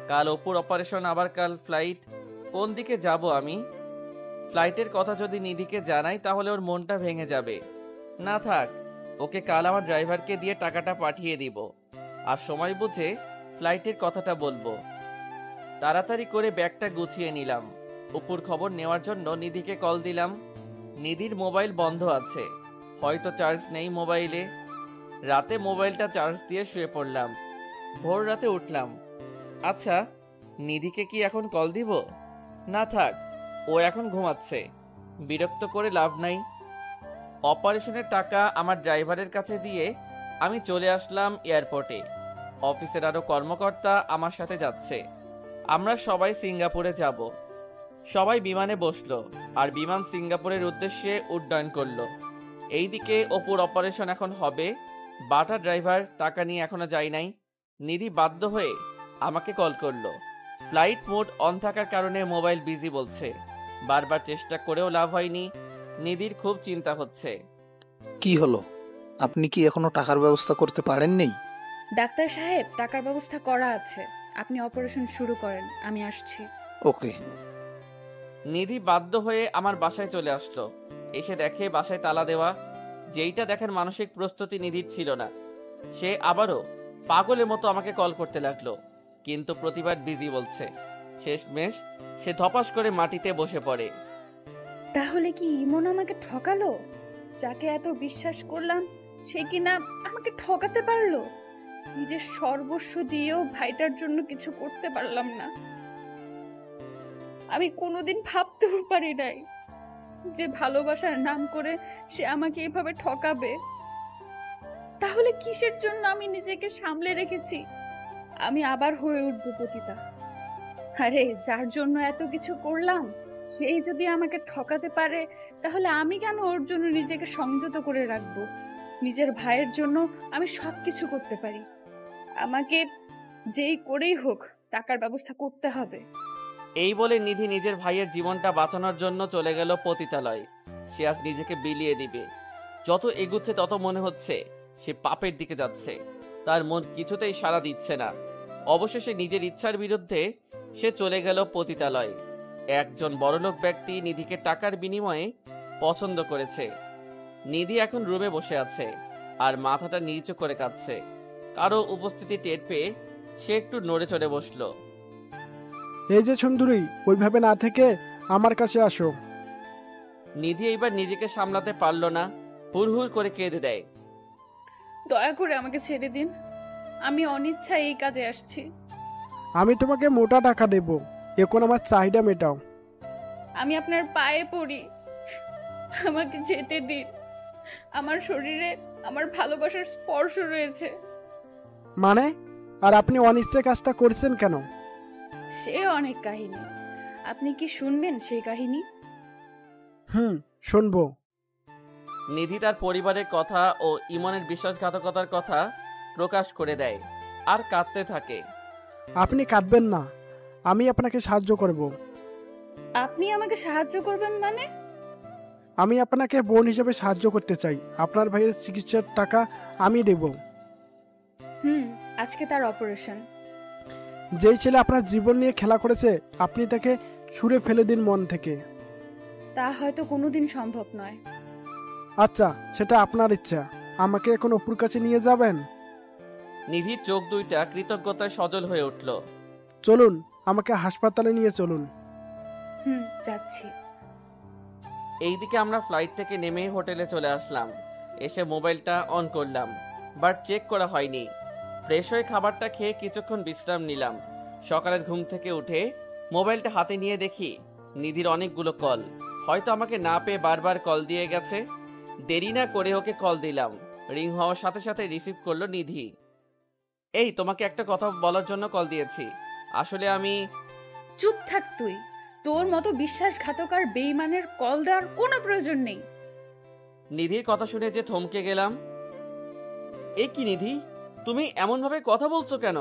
কাল অপুর অপারেশন, আবার কাল ফ্লাইট। কোন দিকে যাব আমি? ফ্লাইটের কথা যদি নিধিকে জানাই তাহলে ওর মনটা ভেঙে যাবে। না থাক, ওকে কাল আমার ড্রাইভারকে দিয়ে টাকাটা পাঠিয়ে দিব, আর সময় বুঝে ফ্লাইটের কথাটা বলবো। তাড়াতাড়ি করে ব্যাগটা গুছিয়ে নিলাম। অপুর খবর নেওয়ার জন্য নিধিকে কল দিলাম। নিধির মোবাইল বন্ধ আছে, হয়তো চার্জ নেই মোবাইলে। রাতে মোবাইলটা চার্জ দিয়ে শুয়ে পড়লাম। ভোর রাতে উঠলাম। আচ্ছা, নিধিকে কি এখন কল দিব? না থাক, ও এখন ঘুমাচ্ছে। বিরক্ত করে লাভ নাই। অপারেশনের টাকা আমার ড্রাইভারের কাছে দিয়ে আমি চলে আসলাম এয়ারপোর্টে। অফিসের আরও কর্মকর্তা আমার সাথে যাচ্ছে। আমরা সবাই সিঙ্গাপুরে যাব। সবাই বিমানে বসলো আর বিমান সিঙ্গাপুরের উদ্দেশ্যে উড্ডয়ন করলো। এইদিকে অপুর অপারেশন এখন হবে। বাটা ড্রাইভার টাকা নিয়ে এখনো যায় নাই। নিধি বাধ্য হয়ে আমাকে কল করলো। ফ্লাইট মোড অন থাকার কারণে মোবাইল বিজি বলছে। বারবার চেষ্টা করেও লাভ হয়নি। নিধির খুব চিন্তা হচ্ছে। কি হলো, আপনি কি এখনো টাকার ব্যবস্থা করতে পারেননি? ডাক্তার সাহেব, টাকার ব্যবস্থা করা আছে, আপনি অপারেশন শুরু করেন, আমি আসছি। ওকে। নিধি বাধ্য হয়ে আমার বাসায় চলে আসলো। এসে দেখে বাসায় তালা দেওয়া। যেইটা দেখার মানসিক প্রস্তুতি নিধির ছিল না। সে আবারও পাগলের মতো আমাকে কল করতে লাগলো, কিন্তু প্রতিবার বিজি বলছে। শেষমেশ সে ধপাস করে মাটিতে বসে পড়ে। তাহলে কি ইমন আমাকে ঠকালো? যাকে এত বিশ্বাস করলাম সে কিনা আমাকে ঠকাতে পারলো। নিজের সর্বস্ব দিয়েও ভাইটার জন্য কিছু করতে পারলাম না। আমি কোনোদিন ভাবতেও পারি নাই যে ভালোবাসার নাম করে সে আমাকে এভাবে ঠকাবে। তাহলে কিসের জন্য আমি নিজেকে সামলে রেখেছি? আমি আবার হয়ে উঠবো পতিতা। আরে, যার জন্য এত কিছু করলাম সেই যদি আমাকে ঠকাতে পারে, তাহলে আমি কেন ওর জন্য নিজেকে সংযত করে রাখবো? নিজের ভাইয়ের জন্য আমি সবকিছু করতে পারি। আমাকে যেই করেই হোক টাকার ব্যবস্থা করতে হবে। এই বলে নিধি নিজের ভাইয়ের জীবনটা বাঁচানোর জন্য চলে গেল পতিতালয়। সে আজ নিজেকে বিলিয়ে দিবে। যত এগুচ্ছে তত মনে হচ্ছে সে পাপের দিকে যাচ্ছে। তার মন কিছুতেই সাড়া দিচ্ছে না। অবশেষে নিজের ইচ্ছার বিরুদ্ধে সে চলে গেল পতিতালয়। একজন বড়লোক ব্যক্তি নিধিকে টাকার বিনিময়ে পছন্দ করেছে। নিধি এখন রুমে বসে আছে আর মাথাটা নিচু করে কাঁদছে। কারো উপস্থিতি টের পেয়ে সে একটু নড়ে চড়ে বসলো। এই যে সুন্দরী, ওইভাবে না থেকে আমার কাছে আসো। নিধি এইবার নিজেকে সামলাতে পারলো না, হুড়হুড় করে কেঁদে দেয়। দয়া করে আমাকে ছেড়ে দিন, আমি অনিচ্ছায় এই কাজে আসছি। আমি তোমাকে মোটা টাকা দেব, এখন আমার চাহিদা মেটাও। আমি আপনার পায়ে পড়ি, আমাকে যেতে দিন। আমার শরীরে আমার ভালোবাসার স্পর্শ রয়েছে। মানে? আর আপনি অনিচ্ছায় কাজটা করছেন কেন? সে অনেক কাহিনী, আপনি কি শুনবেন সেই কাহিনী? শুনবো। নিধি তার পরিবারের কথা ও ইমনের বিশ্বাসঘাতকতার কথা প্রকাশ করে দেয় আর কাঁদতে থাকে। আপনি কাঁদবেন না, আমি আপনাকে সাহায্য করব। আপনি আমাকে সাহায্য করবেন মানে? আমি আপনাকে বোন হিসেবে সাহায্য করতে চাই। আপনার ভাইয়ের চিকিৎসার টাকা আমি দেব। আজকে তার অপারেশন। যেই ছেলে আপনার জীবন নিয়ে খেলা করেছে, আপনি তাকে ছুঁড়ে ফেলে দিন মন থেকে। তা হয়তো কোনোদিন সম্ভব নয়। আচ্ছা, সেটা আপনার ইচ্ছা। আমাকে এখন অপুর কাছে নিয়ে যাবেন? নিধির চোখ দুইটা কৃতজ্ঞতায় সজল হয়ে উঠল। চলুন, আমাকে হাসপাতালে নিয়ে চলুন। যাচ্ছি। এইদিকে আমরা ফ্লাইট থেকে নেমে হোটেলে চলে আসলাম। এসে মোবাইলটা অন করলাম, বাট চেক করা হয়নি। ফ্রেশ হয়ে খাবারটা খেয়ে কিছুক্ষণ বিশ্রাম নিলাম। সকালের ঘুম থেকে উঠে মোবাইলটা হাতে নিয়ে দেখি নিধির অনেকগুলো কল। হয়তো আমাকে না পেয়ে বারবার কল দিয়ে গেছে। দেরি না করে ওকে কল দিলাম। রিং হওয়ার সাথে সাথে রিসিভ করলো নিধি। এই, তোমাকে একটা কথা বলার জন্য কল দিয়েছি। আসলে আমি... চুপ থাক তুই। তোর মতো বিশ্বাসঘাতক আর বেঈমানের কল দেওয়ার কোনো প্রয়োজন নেই। নিধির কথা শুনে যে থমকে গেলাম। এ কি নিধি, তুমি এমন ভাবে কথা বলছো কেন?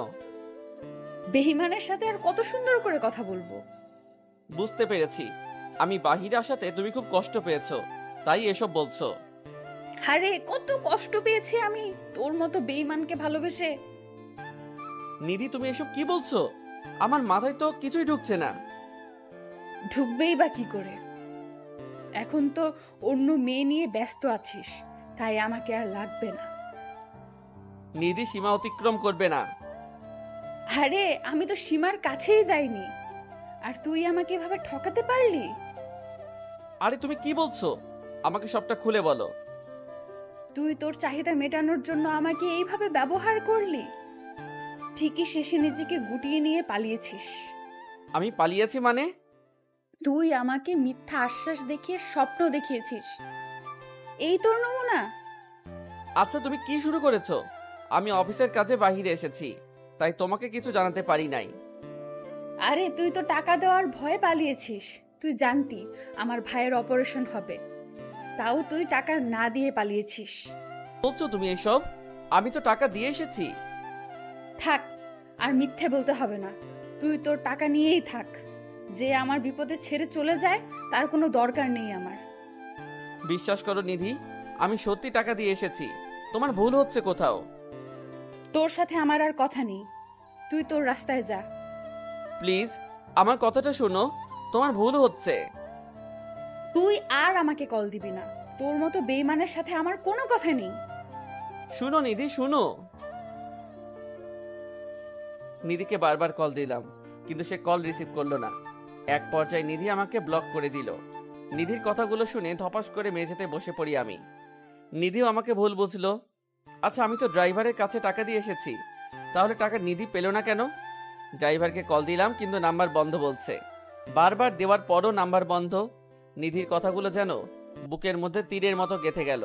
বেঈমানের সাথে আর কত সুন্দর করে কথা বলবো? বুঝতে পেরেছি, আমি বাহিরে আসাতে তুমি খুব কষ্ট পেয়েছো, তাই এসব বলছো। আরে, কত কষ্ট পেয়েছি আমি তোর মতো বেঈমানকে ভালোবেসে। নিধি, তুমি এসব কি বলছো? আমার মাথায় তো কিছুই ঢুকছে না। ঢুকবেই বা কি করে? এখন তো অন্য মেয়ে নিয়ে ব্যস্ত আছিস, তাই আমাকে আর লাগবে না। নিধি সীমা অতিক্রম করবে না। আরে, আমি তো সীমার কাছেই যাইনি, আর তুই আমাকে এভাবে ঠকাতে পারলি? আরে তুমি কি বলছো? আমাকে সবটা খুলে বলো। তুই তোর চাহিদা মেটানোর জন্য আমাকে এইভাবে ব্যবহার করলি। ঠিকই শেষে নিজেকে গুটিয়ে নিয়ে পালিয়েছিস। আমি পালিয়েছি মানে? তুই আমাকে মিথ্যা আশ্বাস দেখিয়ে স্বপ্ন দেখিয়েছিস, এই তোর নমুনা? আচ্ছা তুমি কি শুরু করেছো? আমি অফিসের কাজে বাইরে এসেছি, তাই তোমাকে কিছু জানাতে পারি নাই। আরে তুই তো টাকা দেওয়ার ভয়ে পালিয়েছিস। তুই জানতি আমার ভাইয়ের অপারেশন হবে, তাও তুই টাকা না দিয়ে পালিয়েছিস। বলছো তুমি এসব? আমি তো টাকা দিয়ে এসেছি। থাক, আর মিথ্যে বলতে হবে না। তুই তোর টাকা নিয়েই থাক। যে আমার বিপদে ছেড়ে চলে যায় তার কোনো দরকার নেই আমার। বিশ্বাস করো নিধি, আমি সত্যি টাকা দিয়ে এসেছি। তোমার ভুল হচ্ছে কোথাও। তোর সাথে আমার আর কথা নেই, তুই তোর রাস্তায় যা। প্লিজ আমার কথাটা শোনো, তোমার ভুল হচ্ছে। তুই আর আমাকে কল দিবি না। তোর মতো বেঈমানের সাথে আমার কোনো কথা নেই। শুনো নিধি, শুনো। নিধিকে বারবার কল দিলাম, কিন্তু সে কল রিসিভ করলো না। এক পর্যায়ে নিধি আমাকে ব্লক করে দিল। নিধির কথাগুলো শুনে ধপাস করে মেঝেতে বসে পড়ি আমি। নিধিও আমাকে ভুল বুঝলো। আচ্ছা আমি তো ড্রাইভারের কাছে টাকা দিয়ে এসেছি, তাহলে টাকা নিধি পেল না কেন? ড্রাইভারকে কল দিলাম, কিন্তু নাম্বার বন্ধ বলছে। বারবার দেওয়ার পরও নাম্বার বন্ধ। নিধির কথাগুলো যেন বুকের মধ্যে তীরের মতো গেঁথে গেল।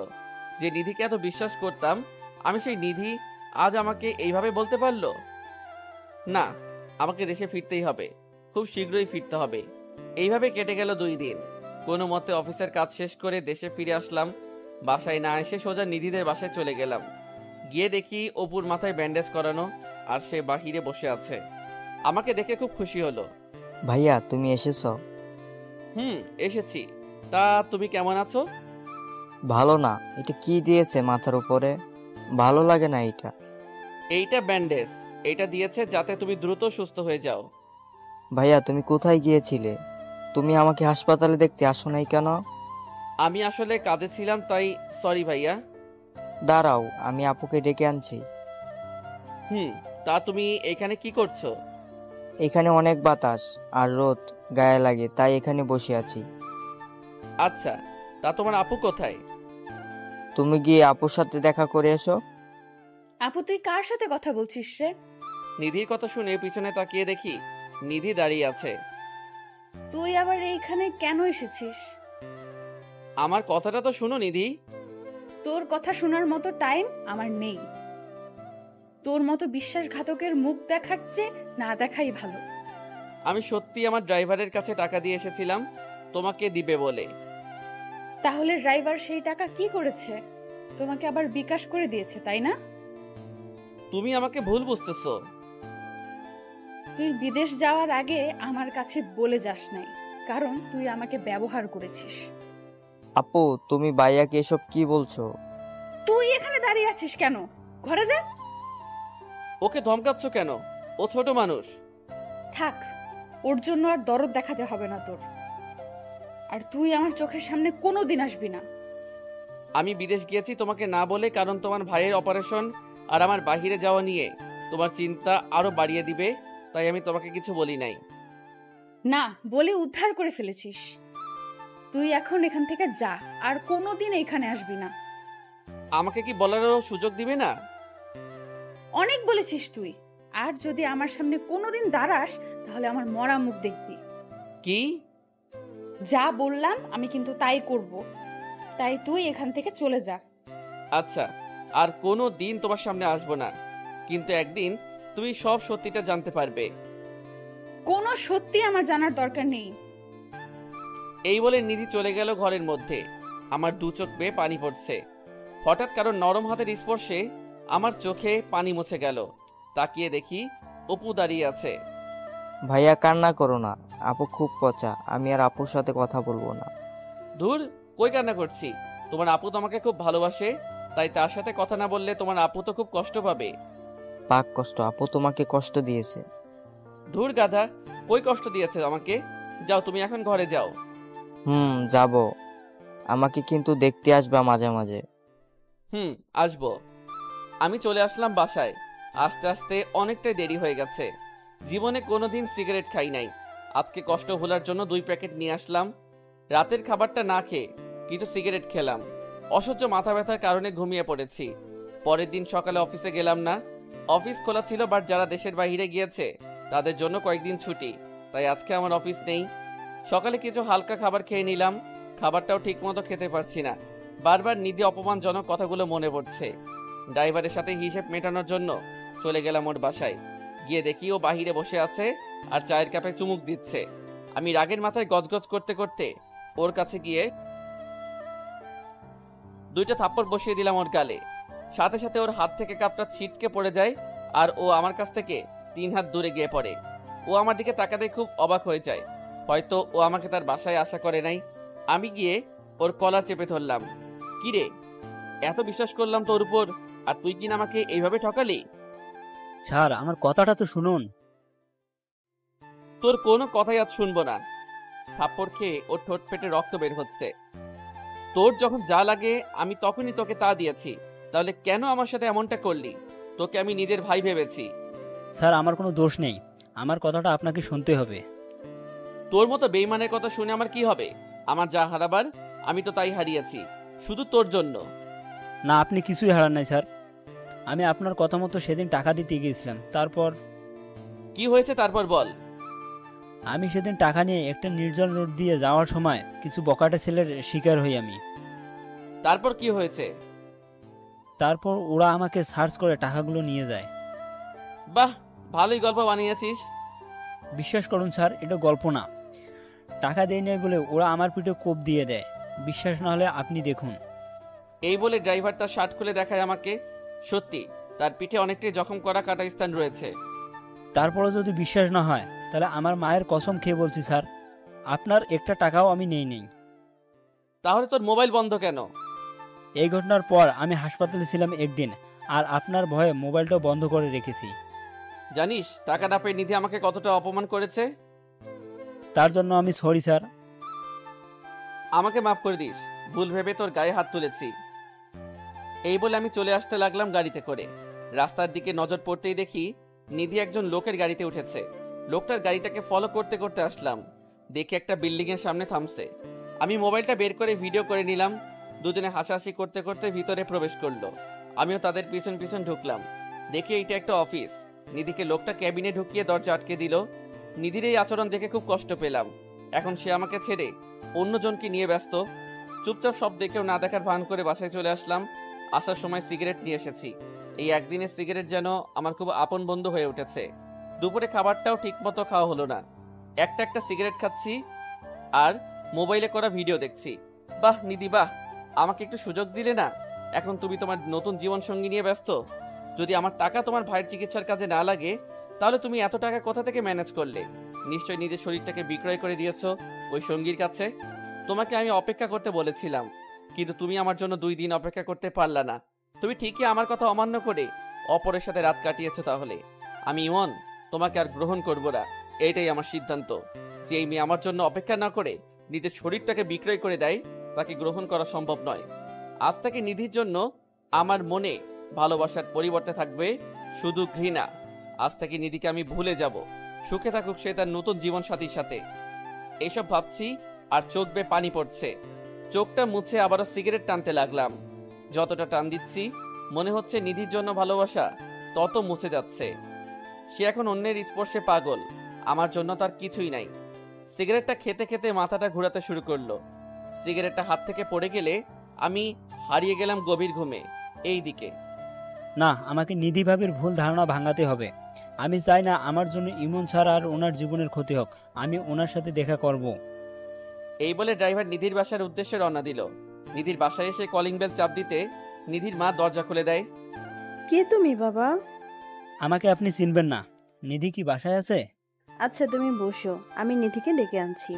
যে নিধিকে এত বিশ্বাস করতাম, আমি সেই নিধি আজ আমাকে এইভাবে বলতে পারলো। না, আমাকে দেশে ফিরতেই হবে, খুব শীঘ্রই ফিরতে হবে। এইভাবে কেটে গেল 2 দিন। কোনো মতে অফিসের কাজ শেষ করে দেশে ফিরে আসলাম। বাসায় না এসে সোজা নিধিদের বাসায় চলে গেলাম। গিয়ে দেখি অপুর মাথায় ব্যান্ডেজ করানো, আর সে বাহিরে বসে আছে। আমাকে দেখে খুব খুশি হলো। ভাইয়া তুমি এসেছো? এসেছি। তা তুমি কেমন আছো? ভালো না। এটা কি দিয়েছে মাথার উপরে? ভালো লাগে না এটা। এইটা ব্যান্ডেজ। এটা দিয়েছে যাতে তুমি দ্রুত সুস্থ হয়ে যাও। ভাইয়া তুমি কোথায় গিয়েছিলে? তুমি আমাকে হাসপাতালে দেখতে আসো নাই কেন? আমি আসলে কাজে ছিলাম, তাই সরি ভাইয়া। দাঁড়াও, আমি আপুকে ডেকে আনছি। তা তুমি এখানে কি করছো? এখানে অনেক বাতাস আর রোদ গায়ে লাগে, তাই এখানে বসে আছি। আচ্ছা, তা তোমার আপু কোথায়? তুমি গিয়ে আপুর সাথে দেখা করে এসো। আপু তুই কার সাথে কথা বলছিস রে? নিধির কথা শুনে পিছনে তাকিয়ে দেখি নিধি দাঁড়িয়ে আছে। তুই আবার এইখানে কেন এসেছিস? আমার কথাটা তো শুনো নিধি। তোর কথা শোনার মতো টাইম আমার নেই। তোর মতো বিশ্বাসঘাতকের মুখ দেখার চেয়ে না দেখাই ভালো। আমি সত্যি আমার ড্রাইভারের কাছে টাকা দিয়ে এসেছিলাম তোমাকে দিবে বলে। তাহলে ড্রাইভার সেই টাকা কি করেছে? তোমাকে আবার বিকাশ করে দিয়েছে, তাই না? তুমি আমাকে ভুল বুঝতেছো। তুই বিদেশ যাওয়ার আগে আমার কাছে বলে যাস নাই, কারণ তুই আমাকে ব্যবহার করেছিস। আপু তুমি ভাইয়াকে এসব কি বলছো? তুই এখানে দাঁড়িয়ে আছিস কেন? ঘরে যা। ওকে ধমকাচ্ছ কেন? ও ছোট মানুষ। থাক, ওর জন্য আর দরদ দেখাতে হবে না তোর। আর তুই আমার চোখের সামনে কোনোদিন আসবি না। আমি বিদেশ গিয়েছি তোমাকে না বলে, কারণ তোমার ভাইয়ের অপারেশন আর আমার বাহিরে যাওয়া নিয়ে তোমার চিন্তা আরো বাড়িয়ে দিবে, তাই আমি তোমাকে কিছু বলি নাই। না বলে উদ্ধার করে ফেলেছিস। তুই এখন এখান থেকে যা, আর কোনোদিন এখানে আসবি না। আমাকে কি বলারও সুযোগ দিবে না? অনেক বলেছিস তুই। আর যদি আমার সামনে কোনোদিন দাঁড়াস তাহলে আমার মরা মুখ দেখবি। কি? যা বললাম আমি কিন্তু তাই করব। তাই তুই এখান থেকে চলে যা। আচ্ছা, আর কোনো দিন তোমার সামনে আসবো না, কিন্তু একদিন তুমি সব সত্যিটা জানতে পারবে। কোনো সত্যি আমার জানার দরকার নেই। এই বলে নিধি চলে গেল ঘরের মধ্যে। আমার 2 চোখ বেয়ে পানি পড়ছে। হঠাৎ কারো নরম হাতের স্পর্শে আমার চোখে পানি মুছে গেল। তাকিয়ে দেখি অপু দাঁড়িয়ে আছে। ভাইয়া কান্না করো না, আপু খুব পচা, আমি আর আপুর সাথে কথা বলবো না। ধুর, কই কান্না করছি? তোমার আপু তো আমাকে খুব ভালোবাসে, তাই তার সাথে কথা না বললে তোমার আপু তো খুব কষ্ট পাবে। পাক কষ্ট? আপু তোমাকে কষ্ট দিয়েছে? ধুর গাধা, কই কষ্ট দিয়েছে আমাকে? যাও তুমি এখন ঘরে যাও। যাব। আমাকে কিন্তু দেখতে আসবা মাঝে মাঝে। আসবো। আমি চলে আসলাম বাসায়। আস্তে আস্তে অনেকটাই দেরি হয়ে গেছে। জীবনে কোনোদিন সিগারেট খাই নাই। আজকে কষ্ট ভোলার জন্য 2 প্যাকেট নিয়ে আসলাম। রাতের খাবারটা না খেয়ে কিছু সিগারেট খেলাম। অসহ্য মাথা ব্যথার কারণে ঘুমিয়ে পড়েছি। পরের দিন সকালে অফিসে গেলাম না। অফিস খোলা ছিল, বাট যারা দেশের বাইরে গিয়েছে তাদের জন্য কয়েকদিন ছুটি, তাই আজকে আমার অফিস নেই। সকালে কিছু হালকা খাবার খেয়ে নিলাম, খাবারটাও ঠিক মতো খেতে পারছি না। বারবার নিধি অপমানজনক কথাগুলো মনে পড়ছে। ড্রাইভারের সাথে হিসেব মেটানোর জন্য চলে গেলাম ওর বাসায়। গিয়ে দেখি ও বাহিরে বসে আছে আর চায়ের কাপে চুমুক দিচ্ছে। আমি রাগের মাথায় গজগজ করতে করতে ওর কাছে গিয়ে 2টা থাপ্পড় বসিয়ে দিলাম ওর গালে। সাথে সাথে ওর হাত থেকে কাপটা ছিটকে পড়ে যায় আর ও আমার কাছ থেকে 3 হাত দূরে গিয়ে পড়ে। ও আমার দিকে তাকাতে খুব অবাক হয়ে যায়। হয়তো ও আমাকে তার বাসায় আশা করে নাই। আমি গিয়ে ওর কলার চেপে ধরলাম। কি রে, এত বিশ্বাস করলাম তোর উপর, আর তুই কিনা আমাকে এইভাবে ঠকালি? স্যার আমার কথাটা তো শুনুন। তোর কোনো কথাই আজ শুনবো না। থাপ্পড় খেয়ে ওর ঠোঁট ফেটে রক্ত বের হচ্ছে। তোর যখন যা লাগে আমি তখনই তোকে তা দিয়েছি, তাহলে কেন আমার সাথে এমনটা করলি? তোকে আমি নিজের ভাই ভেবেছি। স্যার আমার কোনো দোষ নেই, আমার কথাটা আপনাকে শুনতে হবে। তোর মতো বেইমানের কথা শুনে আমার কি হবে? আমার যা হারাবার আমি তো তাই হারিয়েছি, শুধু তোর জন্য। না, আপনি কিছুই হারান নাই স্যার। আমি আপনার কথা মতো সেদিন টাকা দিতে গিয়েছিলাম। তারপর কি হয়েছে তারপর বল। আমি সেদিন টাকা নিয়ে একটা নির্জন রোড দিয়ে যাওয়ার সময় কিছু বকাটে ছেলের শিকার হই আমি। তারপর কি হয়েছে? তারপর ওরা আমাকে সার্চ করে টাকাগুলো নিয়ে যায়। বাহ, ভালোই গল্প বানিয়েছিস। বিশ্বাস করুন স্যার, এটা গল্প না। টাকা দেয় নাই বলে ওরা আমার পিঠে কোপ দিয়ে দেয়। বিশ্বাস না হলে আপনি দেখুন। এই বলে ড্রাইভার তার শার্ট খুলে দেখায় আমাকে। সত্যি তার পিঠে অনেকটাই জখম করা কাটা স্থান রয়েছে। তারপরও যদি বিশ্বাস না হয় তাহলে আমার মায়ের কসম খেয়ে বলছি স্যার, আপনার একটা টাকাও আমি নেই। তাহলে তোর মোবাইল বন্ধ কেন? এই ঘটনার পর আমি হাসপাতালে ছিলাম একদিন, আর আপনার ভয়ে মোবাইলটাও বন্ধ করে রেখেছি। জানিস টাকা না পেয়ে নিধি আমাকে কতটা অপমান করেছে? তার জন্য আমি সরি স্যার। আমাকে মাফ করে দিস, ভুল ভেবে তোর গায়ে হাত তুলেছি। এই বলে আমি চলে আসতে লাগলাম গাড়িতে করে। রাস্তার দিকে নজর পড়তেই দেখি নিধি একজন লোকের গাড়িতে উঠেছে। লোকটার গাড়িটাকে ফলো করতে করতে আসলাম। দেখি একটা বিল্ডিং এর সামনে থামছে। আমি মোবাইলটা বের করে ভিডিও করে নিলাম। দুজনে হাসাহাসি করতে করতে ভিতরে প্রবেশ করলো। আমিও তাদের পিছন পিছন ঢুকলাম। দেখি এইটা একটা অফিস। নিধিকে লোকটা ক্যাবিনে ঢুকিয়ে দরজা আটকে দিল। নিধির এই আচরণ দেখে খুব কষ্ট পেলাম। এখন সে আমাকে ছেড়ে অন্যজনকে নিয়ে ব্যস্ত। চুপচাপ সব দেখেও না দেখার ভান করে বাসায় চলে আসলাম। আসার সময় সিগারেট নিয়ে এসেছি। এই একদিনের সিগারেট যেন আমার খুব আপন বন্ধু হয়ে উঠেছে। দুপুরে খাবারটাও ঠিকমতো খাওয়া হলো না। একটা সিগারেট খাচ্ছি আর মোবাইলে করা ভিডিও দেখছি। বাহ নিধি বাহ, আমাকে একটু সুযোগ দিলে না? এখন তুমি তোমার নতুন জীবন সঙ্গী নিয়ে ব্যস্ত। যদি আমার টাকা তোমার ভাইয়ের চিকিৎসার কাজে না লাগে তাহলে তুমি এত টাকা কোথা থেকে ম্যানেজ করলে? নিশ্চয়ই নিজের শরীরটাকে বিক্রয় করে দিয়েছো ওই সঙ্গীর কাছে। তোমাকে আমি অপেক্ষা করতে বলেছিলাম, কিন্তু তুমি আমার জন্য 2 দিন অপেক্ষা করতে পারলা না। তুমি ঠিকই আমার কথা অমান্য করে অপরের সাথে রাত কাটিয়েছো। তাহলে আমি ইমন তোমাকে আর গ্রহণ করব না। এইটাই আমার সিদ্ধান্ত। যে এই মেয়ে আমার জন্য অপেক্ষা না করে নিজের শরীরটাকে বিক্রয় করে দেয় তাকে গ্রহণ করা সম্ভব নয়। আজ থেকে নিধির জন্য আমার মনে ভালোবাসার পরিবর্তে থাকবে শুধু ঘৃণা। আজ থেকে নিধিকে আমি ভুলে যাব। সুখে থাকুক সে তার নতুন জীবন সাথীর সাথে। এইসব ভাবছি আর চোখ বেয়ে পানি পড়ছে। চোখটা মুছে আবারও সিগারেট টানতে লাগলাম। যতটা টান দিচ্ছি মনে হচ্ছে নিধির জন্য ভালোবাসা তত মুছে যাচ্ছে। সে এখন অন্যের স্পর্শে পাগল, আমার জন্য তার কিছুই নাই। সিগারেটটা খেতে খেতে মাথাটা ঘোরাতে শুরু করলো। সিগারেটটা হাত থেকে পড়ে গেলে আমি হারিয়ে গেলাম গভীর ঘুমে। এই দিকে না, আমাকে নিধি ভাবির ভুল ধারণা ভাঙাতে হবে। আমি চাই না আমার জন্য ইমন স্যার আর ওনার জীবনের ক্ষতি হোক। আমি ওনার সাথে দেখা করব। এই বলে ড্রাইভার নিধির বাসার উদ্দেশ্যে রওনা দিল। নিধির বাসায় এসে কলিং বেল চাপ দিতে নিধির মা দরজা খুলে দেয়। কে তুমি বাবা? আমাকে আপনি চিনবেন না। নিধি কি বাসায় আছে? আচ্ছা তুমি বসো, আমি নিধিকে ডেকে আনছি।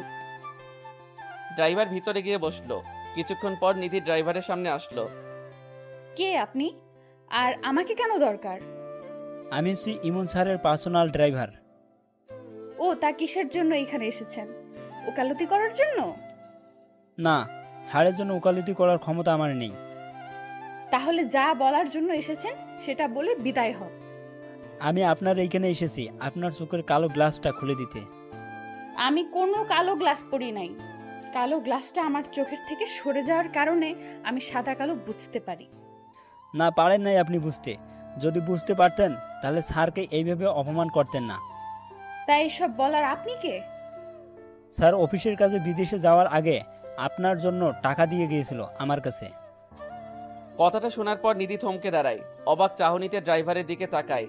ড্রাইভার ভিতরে গিয়ে বসলো। কিছুক্ষণ পর নিধি ড্রাইভারের সামনে আসলো। কে আপনি? আর আমাকে কেন দরকার? আমি হচ্ছি ইমন স্যারের পার্সোনাল ড্রাইভার। ও তা কিসের জন্য এখানে এসেছেন? ওকালতি করার জন্য? না, স্যারের জন্য ওকালতি করার ক্ষমতা আমার নেই। তাহলে যা বলার জন্য এসেছেন সেটা বলে বিদায় হন। আমি আপনার এইখানে এসেছি আপনার চোখের কালো গ্লাসটা খুলে দিতে। আমি কোনো কালো গ্লাস পরি নাই। কালো গ্লাসটা আমার চোখের থেকে সরে যাওয়ার কারণে আমি সাদা কালো বুঝতে পারি। না, পারেন নাই আপনি বুঝতে। যদি বুঝতে পারতেন তাহলে স্যারকে এইভাবে অপমান করতেন না। তাই এসব বলার আপনি কে? স্যার অফিসের কাজে বিদেশে যাওয়ার আগে আপনার জন্য টাকা দিয়ে গিয়েছিল আমার কাছে। কথাটা শোনার পর নিধি থমকে দাঁড়ায়, অবাক চাহনিতে ড্রাইভারের দিকে তাকায়।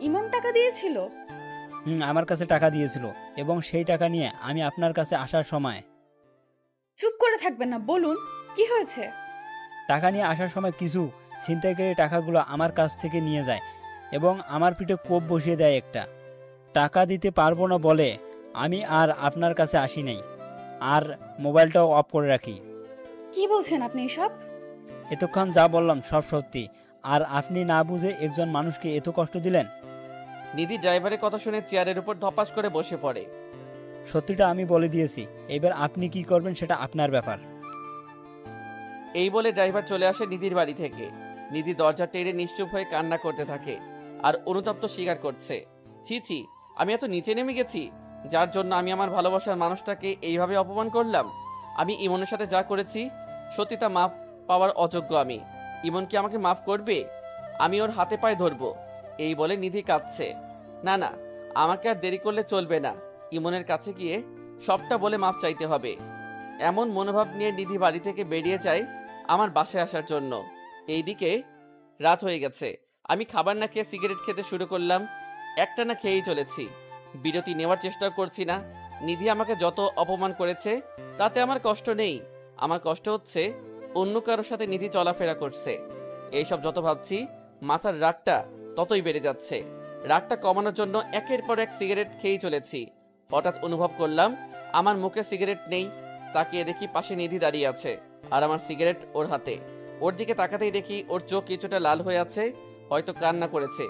ইমন টাকা দিয়েছিল? আমার কাছে টাকা দিয়েছিল এবং সেই টাকা নিয়ে আমি আপনার কাছে আসার সময়। চুপ করে থাকবেন না, বলুন কি হয়েছে? টাকা নিয়ে আসার সময় কিছু ছিনতাইকারী টাকাগুলো আমার কাছ থেকে নিয়ে যায় এবং আমার পিঠে কোপ বসিয়ে দেয় একটা। টাকা দিতে পারবো না বলে আমি আর আপনার কাছে আসি নাই, আর মোবাইলটাও অফ করে রাখি। কি বলছেন আপনি এসব? এতক্ষণ যা বললাম সব সত্যি, আর আপনি না বুঝে একজন মানুষকে এত কষ্ট দিলেন। নিধি ড্রাইভারের কথা শুনে চেয়ারের উপর ধপাস করে বসে পড়ে। সত্যিটা আমি বলে দিয়েছি, এবার আপনি কি করবেন সেটা আপনার ব্যাপার। এই বলে ড্রাইভার চলে আসে নিধির বাড়ি থেকে। নিধি দরজা টেনে নিশ্চুপ হয়ে কান্না করতে থাকে আর অনুতপ্ত স্বীকার করছে, ছি ছি, আমি এত নিচে নেমে গেছি, যার জন্য আমি আমার ভালোবাসার মানুষটাকে এইভাবে অপমান করলাম। আমি ইমনের সাথে যা করেছি সত্যি তা মাফ পাওয়ার অযোগ্য আমি। ইমন কি আমাকে মাফ করবে? আমি ওর হাতে পায়ে ধরবো। এই বলে নিধি কাঁদছে। না না, আমাকে আর দেরি করলে চলবে না, ইমনের কাছে গিয়ে সবটা বলে মাফ চাইতে হবে। এমন মনোভাব নিয়ে নিধি বাড়ি থেকে বেরিয়ে যায় আমার বাসায় আসার জন্য। এইদিকে রাত হয়ে গেছে, আমি খাবার না খেয়ে সিগারেট খেতে শুরু করলাম। একটা না খেয়েই চলেছি, বিরতি নেওয়ার চেষ্টা করছি না। নিধি আমাকে যত অপমান করেছে তাতে আমার কষ্ট নেই, আমার কষ্ট হচ্ছে অন্য কারোর সাথে নিধি চলাফেরা করছে। এইসব যত ভাবছি মাথার রাগটা ততই বেড়ে যাচ্ছে। রাগটা কমানোর জন্য একের পর এক সিগারেট খেয়েই চলেছি। হঠাৎ অনুভব করলাম আমার মুখে সিগারেট নেই। তাকিয়ে দেখি পাশে নিধি দাঁড়িয়ে আছে আর আমার সিগারেট ওর হাতে। ওর দিকে তাকাতেই দেখি ওর চোখ কিছুটা লাল হয়ে আছে, হয়তো কান্না করেছে।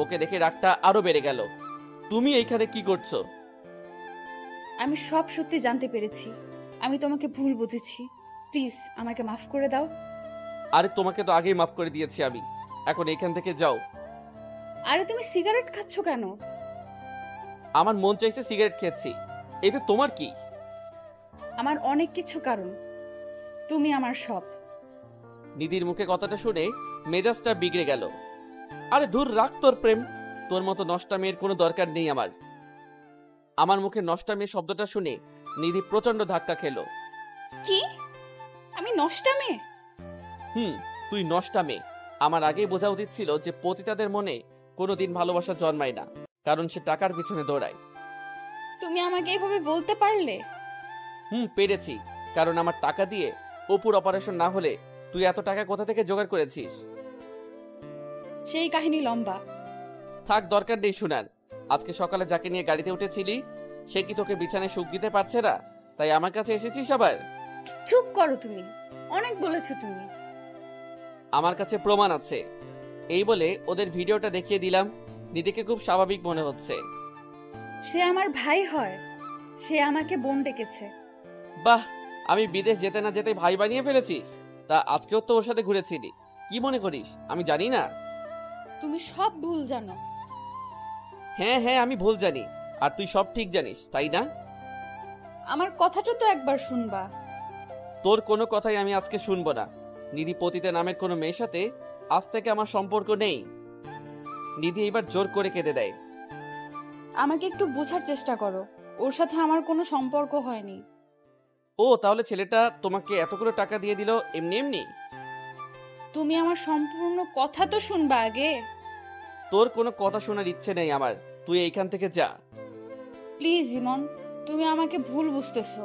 ওকে দেখে রাগটা আরো বেড়ে গেল। তুমি এইখানে কি করছো? আমি সব সত্যি জানতে পেরেছি, আমি তোমাকে ভুল বুঝেছি, প্লিজ আমাকে মাফ করে দাও। আরে তোমাকে তো আগেই মাফ করে দিয়েছি আমি, এখন এখান থেকে যাও। আরে তুমি সিগারেট খাচ্ছ কেন? আমার মন চাইছে সিগারেট খেয়েছি, এতে তোমার কি? আমার অনেক কিছু কারণ, তুমি আমার সব। নিধির মুখে কথাটা শুনে মেজাজটা বিগড়ে গেল। আরে দূর রাখ তোর প্রেম, তোর মতো নষ্টা মেয়ের কোনো দরকার নেই আমার। আমার মুখে নষ্টা মেয়ে শব্দটা শুনে নিধি প্রচন্ড ধাক্কা খেলো। কি? আমি নষ্টা মেয়ে? তুই নষ্টা মেয়ে। আমার আগেই বোঝা উচিত ছিল যে পতিতাদের মনে কোনোদিন ভালোবাসা জন্মায় না, কারণ সে টাকার পিছনে দৌড়ায়। তুমি আমাকে এভাবে বলতে পারলে? পেরেছি, কারণ আমার টাকা দিয়ে অপুর অপারেশন না হলে তুই এত টাকা কোথা থেকে জোগাড় করেছিস? সেই কাহিনী লম্বা, থাক, দরকার নেই শোনার। আজকে সকালে যাকে নিয়ে গাড়িতে উঠেছিলি সে কি তোকে বিছানায় সুখ দিতে পারছে না, তাই আমার কাছে এসেছিস আবার? চুপ করো, তুমি অনেক বলেছো তুমি। আমার কাছে প্রমাণ আছে। এই বলে ওদের ভিডিওটা দেখিয়ে দিলাম। নিধিকে খুব স্বাভাবিক মনে হচ্ছে। সে আমার ভাই হয়, সে আমাকে বোন ডেকেছে। বাহ, আমি বিদেশ যেতে না যেতে ভাই বানিয়ে ফেলেছিস। তা আজকেও তো ওর সাথে ঘুরেছিলি, কি মনে করিস আমি জানি না? তুমি সব ভুল জানো। হ্যাঁ হ্যাঁ, আমি ভুল জানি, আর তুই সব ঠিক জানিস, তাই না? আমার কথাটা তো একবার শুনবা। তোর কোনো কথাই আমি আজকে শুনবো না। নিধি পতিতা নামের কোনো মেয়ের সাথে আজ থেকে আমার সম্পর্ক নেই। নিধি এবার জোর করে কেঁদে দেয়। আমাকে একটু বোঝার চেষ্টা করো, ওর সাথে আমার কোনো সম্পর্ক হয়নি। ও তাহলে ছেলেটা তোমাকে এতগুলো টাকা দিয়ে দিল এমনি এমনি? তুমি আমার সম্পূর্ণ কথা তো শুনবা আগে। তোর কোনো কথা শোনার ইচ্ছে নেই আমার, তুই এইখান থেকে যা। প্লিজ ইমন, তুমি আমাকে ভুল বুঝতেছো,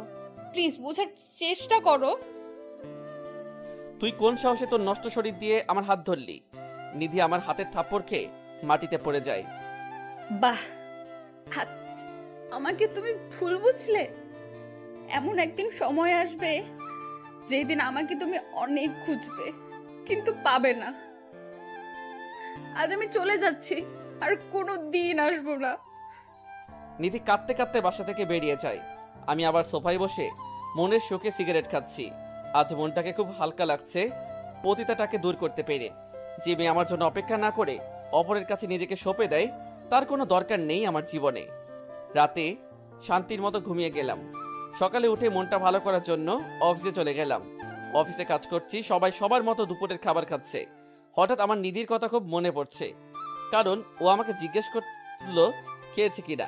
প্লিজ বোঝার চেষ্টা করো। তুই কোন সাহসে তোর নষ্ট শরীর দিয়ে আমার হাত ধরলি? নিধি আমার হাতের থাপ্পড় খেয়ে মাটিতে পড়ে যায়। বাহ, আমাকে তুমি ভুল বুঝলে। এমন একদিন সময় আসবে যেদিন আমাকে তুমি অনেক খুঁজবে, কিন্তু পাবে না। আজ আমি চলে যাচ্ছি, আর কোনো দিন আসবো না। নিধি কাঁদতে কাঁদতে বাসা থেকে বেরিয়ে যায়। আমি আবার সোফায় বসে মনের শোকে সিগারেট খাচ্ছি। আজ মনটাকে খুব হালকা লাগছে পতিতাটাকে দূর করতে পেরে। যে মেয়ে আমার জন্য অপেক্ষা না করে অপরের কাছে নিজেকে সঁপে দেয়, তার কোনো দরকার নেই আমার জীবনে। রাতে শান্তির মতো ঘুমিয়ে গেলাম। সকালে উঠে মনটা ভালো করার জন্য অফিসে চলে গেলাম। অফিসে কাজ করছি, সবাই সবার মতো দুপুরের খাবার খাচ্ছে। হঠাৎ আমার নিধির কথা খুব মনে পড়ছে, কারণ ও আমাকে জিজ্ঞেস করলো খেয়েছে কিনা।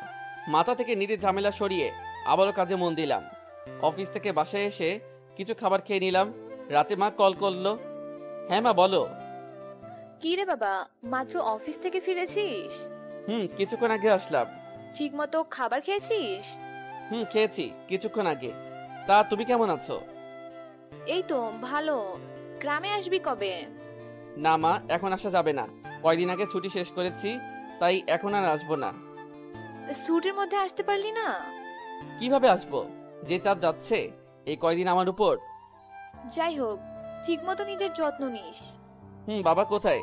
মাথা থেকে নিধির ঝামেলা সরিয়ে আবারও কাজে মন দিলাম। অফিস থেকে বাসায় এসে কিছু খাবার খেয়ে নিলাম। রাতে মা কল করলো। হ্যাঁ মা বলো। কি রে বাবা, মাত্র অফিস থেকে ফিরেছিস? কিছুক্ষণ আগে আসলাম। ঠিক মতো খাবার খেয়েছিস? খেয়েছি কিছুক্ষণ আগে। তা তুমি কেমন আছো? এই তো ভালো। গ্রামে আসবি কবে? না মা, এখন আসা যাবে না। কয়দিন আগে ছুটি শেষ করেছি, তাই এখন আর আসবো না। ছুটির মধ্যে আসতে পারলি না? কিভাবে আসবো, যে চাপ যাচ্ছে এই কয়দিন আমার উপর। যাই হোক, ঠিক মতো নিজের যত্ন নিস। বাবা কোথায়?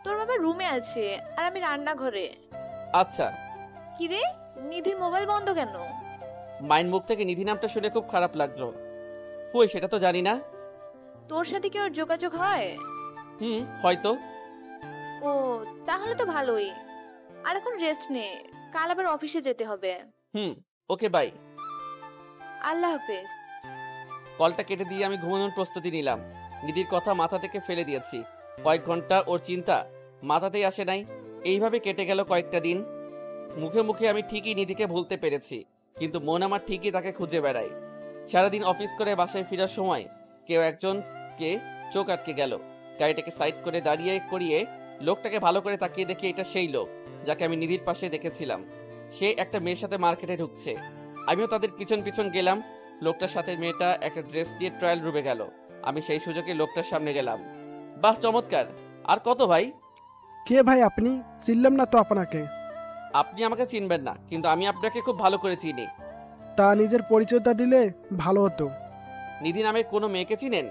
তোর বাবা রুমে আছে আর আমি রান্নাঘরে। আচ্ছা। কিরে, নিধির মোবাইল বন্ধ কেন? মাইন মুখ থেকে নিধি নামটা শুনে খুব খারাপ লাগলো। কই সেটা তো জানি না। তোর সাথে কি ওর যোগাযোগ হয়? হয়তো। ও, তাহলে তো ভালোই। আর এখন রেস্ট নে, কাল আবার অফিসে যেতে হবে। Okay bye. আল্লাহ হাফেজ। কলটা কেটে দিয়ে আমি ঘুমানোর প্রস্তুতি নিলাম। নিধির কথা মাথা থেকে ফেলে দিয়েছি। কয়েক ঘন্টা ওর চিন্তা মাথাতেই আসে নাই। এইভাবে কেটে গেল কয়েকটা দিন। মুখে মুখে আমি ঠিকই নিধিকে ভুলতে পেরেছি, কিন্তু মন আমার ঠিকই তাকে খুঁজে বেড়ায়। সারাদিন অফিস করে বাসায় ফেরার সময় কেউ একজনকে চোখ আটকে গেল। গাড়িটাকে সাইড করে দাঁড়িয়ে করিয়ে লোকটাকে ভালো করে তাকিয়ে দেখি এটা সেই লোক যাকে আমি নিধির পাশে দেখেছিলাম। সে একটা মেয়ের সাথে মার্কেটে ঢুকছে। আমিও তাদের পিছন পিছন গেলাম। লোকটার সাথে মেয়েটা একটা ড্রেস দিয়ে ট্রায়াল রুমে গেল। আমি সেই সুযোগে লোকটার সামনে গেলাম। বাহ, চমৎকার। আর কত ভাই? কে ভাই আপনি? চিনলাম না তো আপনাকে। আপনি আমাকে চিনবেন না, কিন্তু আমি আপনাকে খুব ভালো করে চিনি। তা নিজের পরিচয়টা দিলে ভালো হতো। নিধি নামের কোনো মেয়েকে চিনেন?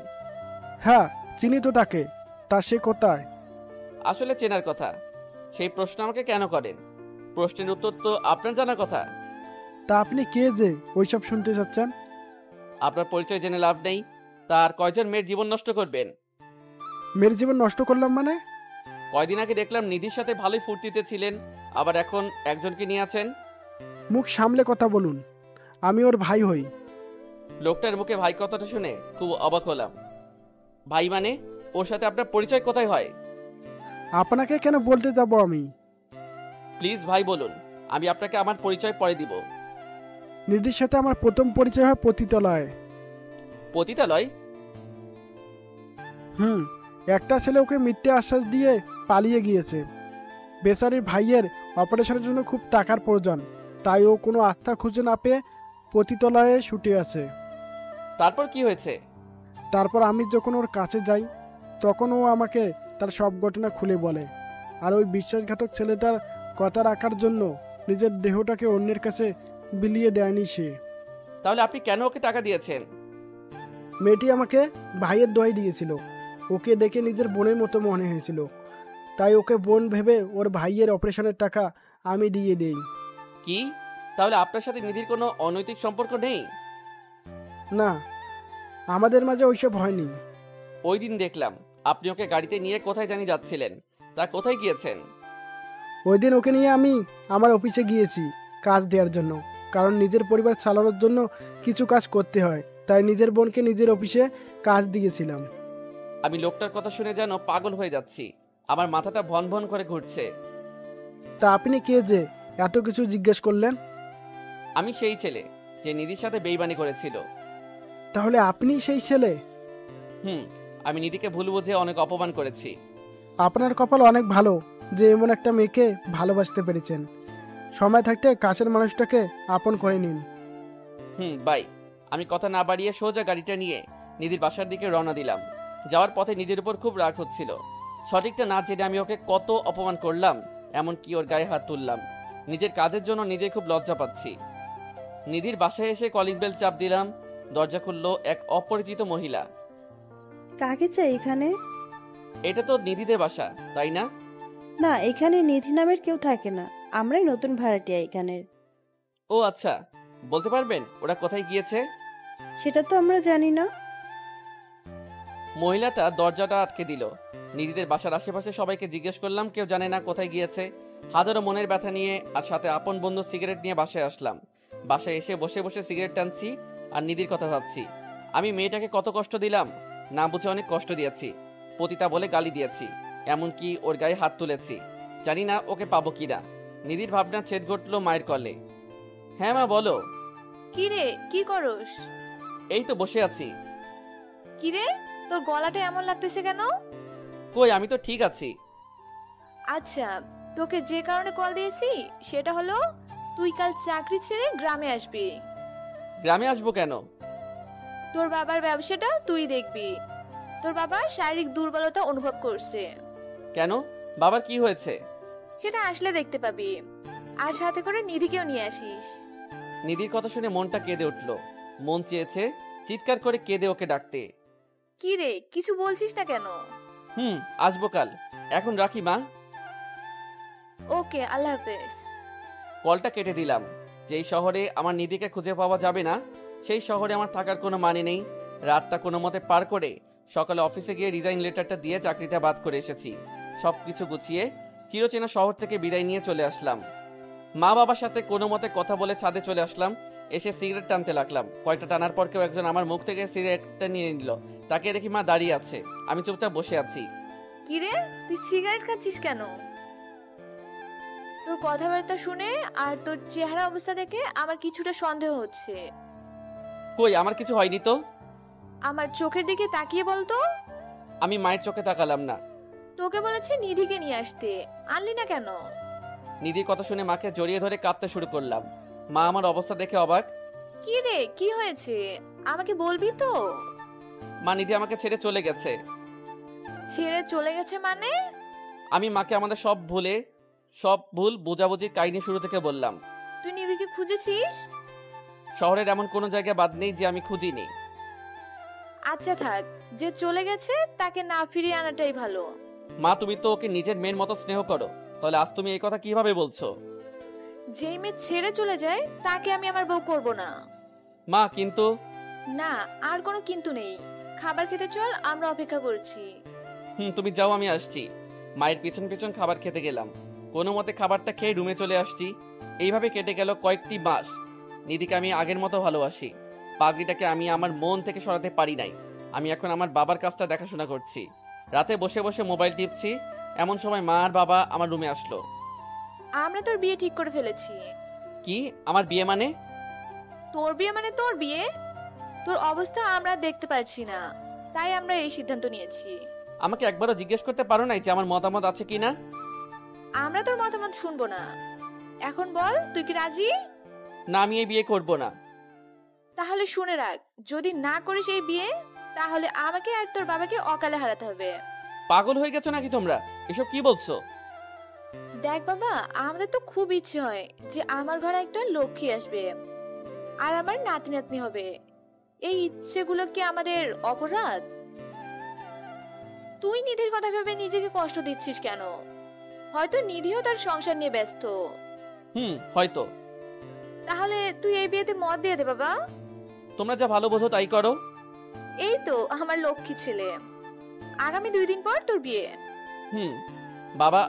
হ্যাঁ চিনি তো তাকে। তা সে কোথায়? আসলে চেনার কথা। সেই প্রশ্ন আমাকে কেন করেন? প্রশ্নের উত্তর তো আপনার জানার কথা। তা আপনি কে যে ওইসব শুনতে চাচ্ছেন? আপনার পরিচয় জেনে লাভ নেই। তার কয়জন মেয়ের জীবন নষ্ট করবেন? মেয়ের জীবন নষ্ট করলাম মানে? কয়দিন আগে দেখলাম নিধির সাথে ভালোই ফুর্তিতে ছিলেন, আবার এখন একজনকে নিয়ে আছেন। মুখ সামলে কথা বলুন, আমি ওর ভাই হই। লোকটার মুখে ভাই কথাটা শুনে খুব অবাক হলাম। ভাই মানে? ওর সাথে আপনার পরিচয় কোথায় হয়? আপনাকে কেন বলতে যাব আমি? প্লিজ ভাই বলুন, আমি আপনাকে আমার পরিচয় পরে দিব। নিধির সাথে আমার প্রথম পরিচয় হয় পতিতালয়ে। পতিতালয়? একটা ছেলে ওকে মিথ্যে আশ্বাস দিয়ে পালিয়ে গিয়েছে। বেচারির ভাইয়ের অপারেশনের জন্য খুব টাকার প্রয়োজন, তাই ও কোনো আস্থা খুঁজে না পেয়ে পতিতালয়ে ছুটে আছে। তারপর কি হয়েছে? তারপর আমি যখন ওর কাছে যাই তখন ও আমাকে তার সব ঘটনা খুলে বলে। আর ওই বিশ্বাসঘাতক ছেলেটার কথা রাখার জন্য নিজের দেহটাকে অন্যের কাছে বিলিয়ে দেয়নি সে। তাহলে আপনি কেন ওকে টাকা দিয়েছেন? মেয়েটি আমাকে ভাইয়ের দোহাই দিয়েছিল। ওকে দেখে নিজের বোনের মতো মনে হয়েছিল, তাই ওকে বোন ভেবে ওর ভাইয়ের অপারেশনের টাকা আমি দিয়ে দেই। কি? তাহলে আপনার সাথে নিধির কোনো অনৈতিক সম্পর্ক নেই? না, আমাদের মাঝে ওইসব হয়নি। ওই দিন দেখলাম আপনি ওকে গাড়িতে নিয়ে কোথায় জানি যাচ্ছিলেন। তা কোথায় গিয়েছেন? ওই দিন ওকে নিয়ে আমি আমার অফিসে গিয়েছি কাজ দেওয়ার জন্য, কারণ নিজের পরিবার চালানোর জন্য কিছু কাজ করতে হয়, তাই নিজের বোনকে নিজের অফিসে কাজ দিয়েছিলাম। আমি লোকটার কথা শুনে যেন পাগল হয়ে যাচ্ছি। আমার মাথাটা ভন ভন করে ঘুরছে। তা আপনি কে যে এত কিছু জিজ্ঞেস করলেন? আমি সেই ছেলে যে নিধির সাথে বেইমানি করেছিল। তাহলে আপনি সেই ছেলে? আমি নিধিকে ভুল বুঝে অনেক অপমান করেছি। আপনার কপাল অনেক ভালো যে এমন একটা মেয়েকে ভালোবাসতে পেরেছেন। সময় থাকতে কাছের মানুষটাকে আপন করে নিন। বাই। আমি কথা না বাড়িয়ে সোজা গাড়িটা নিয়ে নিধির বাসার দিকে রওনা দিলাম। যাওয়ার পথে নিজের উপর খুব রাগ হচ্ছিল। সঠিকটা না জেনে আমি ওকে কত অপমান করলাম, এমনকি ওর গায়ে হাত তুললাম। নিজের কাজের জন্য নিজে খুব লজ্জা পাচ্ছি। নিধির বাসায় এসে কলিং বেল চাপ দিলাম। দরজা খুলল এক অপরিচিত মহিলা। কাকে চাই এখানে? এটা তো নিধিদের বাসা, তাই না? না, এখানে নিধি নামের কেউ থাকে না, আমরাই নতুন ভাড়াটিয়া এখানের। ও আচ্ছা, বলতে পারবেন ওরা কোথায় গিয়েছে? সেটা তো আমরা জানি না। মহিলাটা দরজাটা আটকে দিল। নিধিদের বাসার আশেপাশে সবাইকে জিজ্ঞেস করলাম, কেউ জানে না কোথায় গিয়েছে। হাজারো মনের ব্যথা নিয়ে আর সাথে আপন বন্ধু সিগারেট নিয়ে বাসায় আসলাম। বাসায় এসে বসে বসে সিগারেট টানছি আর নিধির কথা ভাবছি। আমি মেয়েটাকে কত কষ্ট দিলাম, না বুঝে অনেক কষ্ট দিয়েছি। পতিতা বলে গালি দিয়েছি, এমনকি ওর গায়ে হাত তুলেছি। জানি না ওকে পাবো কিনা। নিধির ভাবনা ছেদ ঘটলো মায়ের কলে। হ্যাঁ মা বলো। কি রে, কি করস? এই তো বসে আছি। কি রে, তোর গলাটা এমন লাগতেছে কেন? কই, আমি তো ঠিক আছি। আচ্ছা, তোকে যে কারণে কল দিয়েছি সেটা হলো তুই কাল চাকরি ছেড়ে গ্রামে আসবি। গ্রামে আসবো কেন? তোর বাবার ব্যবসাটা তুই দেখবি। তোর বাবা শারীরিক দুর্বলতা অনুভব করছে। কেন, বাবার কি হয়েছে? সেটা আসলে দেখতে পাবি। আর সাথে করে নিধিকেও নিয়ে আসিস। নিধির কথা শুনে মনটা কেঁদে উঠলো। মন চেয়েছে চিৎকার করে কেঁদে ওকে ডাকতে। কি রে, কিছু বলছিস না কেন? আসবো কাল। এখন রাখি মা। ওকে, আল্লাহ হাফেজ। কলটা কেটে দিলাম। যেই শহরে আমার নিধিকে খুঁজে পাওয়া যাবে না, সেই শহরে আমার থাকার কোনো মানে নেই। রাতটা কোনো মতে পার করে সকালে অফিসে গিয়ে রিজাইন লেটারটা দিয়ে চাকরিটা বাদ করে এসেছি। সবকিছু গুছিয়ে চিরচেনা শহর থেকে বিদায় নিয়ে চলে আসলাম। মা বাবার সাথে কোনো মতে কথা বলে ছাদে চলে আসলাম। এসে সিগারেট টানতে লাগলাম। কয়েকটা টানার পর কেউ একজন আমার মুখ থেকে সিগারেটটা নিয়ে নিল। তাকে দেখি মা দাঁড়িয়ে আছে, আমি চুপচাপ বসে আছি। কি রে, তুই সিগারেট খাচ্ছিস কেন? তোর কথাবার্তা শুনে আর তোর চেহারা অবস্থা দেখে আমার কিছুটা সন্দেহ হচ্ছে। কই, আমার কিছু হয়নি তো। আমার চোখের দিকে তাকিয়ে বলতো। আমি মায়ের চোখে তাকালাম না। তোকে বলেছে নিধিকে নিয়ে আসতে, আনলি না কেন? নিধির কথা শুনে মাকে জড়িয়ে ধরে কাঁদতে শুরু করলাম। মা আমার অবস্থা দেখে অবাক। কি রে, কি হয়েছে আমাকে বলবি তো? মা, নিধি আমাকে ছেড়ে চলে গেছে। ছেড়ে চলে গেছে মানে? আমি মাকে আমাদের সব ভুল বোঝাবুঝির কাহিনী শুরু থেকে বললাম। তুই নিধিকে খুঁজেছিস? শহরের এমন কোনো জায়গা বাদ নেই যে আমি খুঁজিনি। আচ্ছা থাক, যে চলে গেছে তাকে না ফিরিয়ে আনাটাই ভালো। মা, তুমি তো ওকে নিজের মেয়ের মতো স্নেহ করো, তাহলে আজ তুমি এই কথা কিভাবে বলছো? যেই মেয়ে ছেড়ে চলে যায় তাকে আমি আমার বউ করব না। মা, কিন্তু। না, আর কোনো কিন্তু নেই। খাবার খেতে চল, আমরা অপেক্ষা করছি। তুমি যাও, আমি আসছি। মায়ের পিছন পিছন খাবার খেতে গেলাম। কোনো মতে খাবারটা খেয়ে রুমে চলে আসছি। এইভাবে কেটে গেল কয়েকটি মাস। নিধিকে আমি আগের মতো ভালোবাসি। পাগড়িটাকে আমি আমার মন থেকে সরাতে পারি নাই। আমি এখন আমার বাবার কাজটা দেখাশোনা করছি। রাতে বসে বসে মোবাইল টিপছি, এমন সময় মা আর বাবা আমার রুমে আসলো। আমরা তোর বিয়ে ঠিক করে ফেলেছি। কি, আমার বিয়ে মানে? তোর বিয়ে মানে তোর বিয়ে। তোর অবস্থা আমরা দেখতে পারছি না, তাই আমরা এই সিদ্ধান্ত নিয়েছি। আমাকে একবারও জিজ্ঞেস করতে পারো নাই যে আমার মতামত আছে কিনা? আমরা তোর মতামত শুনবো না। এখন বল, তুই কি রাজি? না, আমি এই বিয়ে করব না। তাহলে শুনে রাখ, যদি না করিস এই বিয়ে, তাহলে আমাকে আর তোর বাবাকে অকালে হারাতে হবে। পাগল হয়ে গেছো নাকি তোমরা? এসব কি বলছো? দেখ বাবা, আমাদের তো খুব ইচ্ছে হয় যে আমার ঘরে একটা লক্ষ্মী আসবে আর আমার নাতি নাতনি হবে। এই ইচ্ছেগুলো কি আমাদের অপরাধ? তুই নিধির কথা ভেবে নিজেকে কষ্ট দিচ্ছিস কেন? হয়তো নিধিও তার সংসার নিয়ে ব্যস্ত। হয়তো। তাহলে তুই এই বিয়েতে মত দিয়ে দে বাবা। তোমরা যা ভালো বোঝো তাই করো। এই তো আমার লক্ষ্মী ছেলে। আগামী 2 দিন পর তোর বিয়ে। বাবা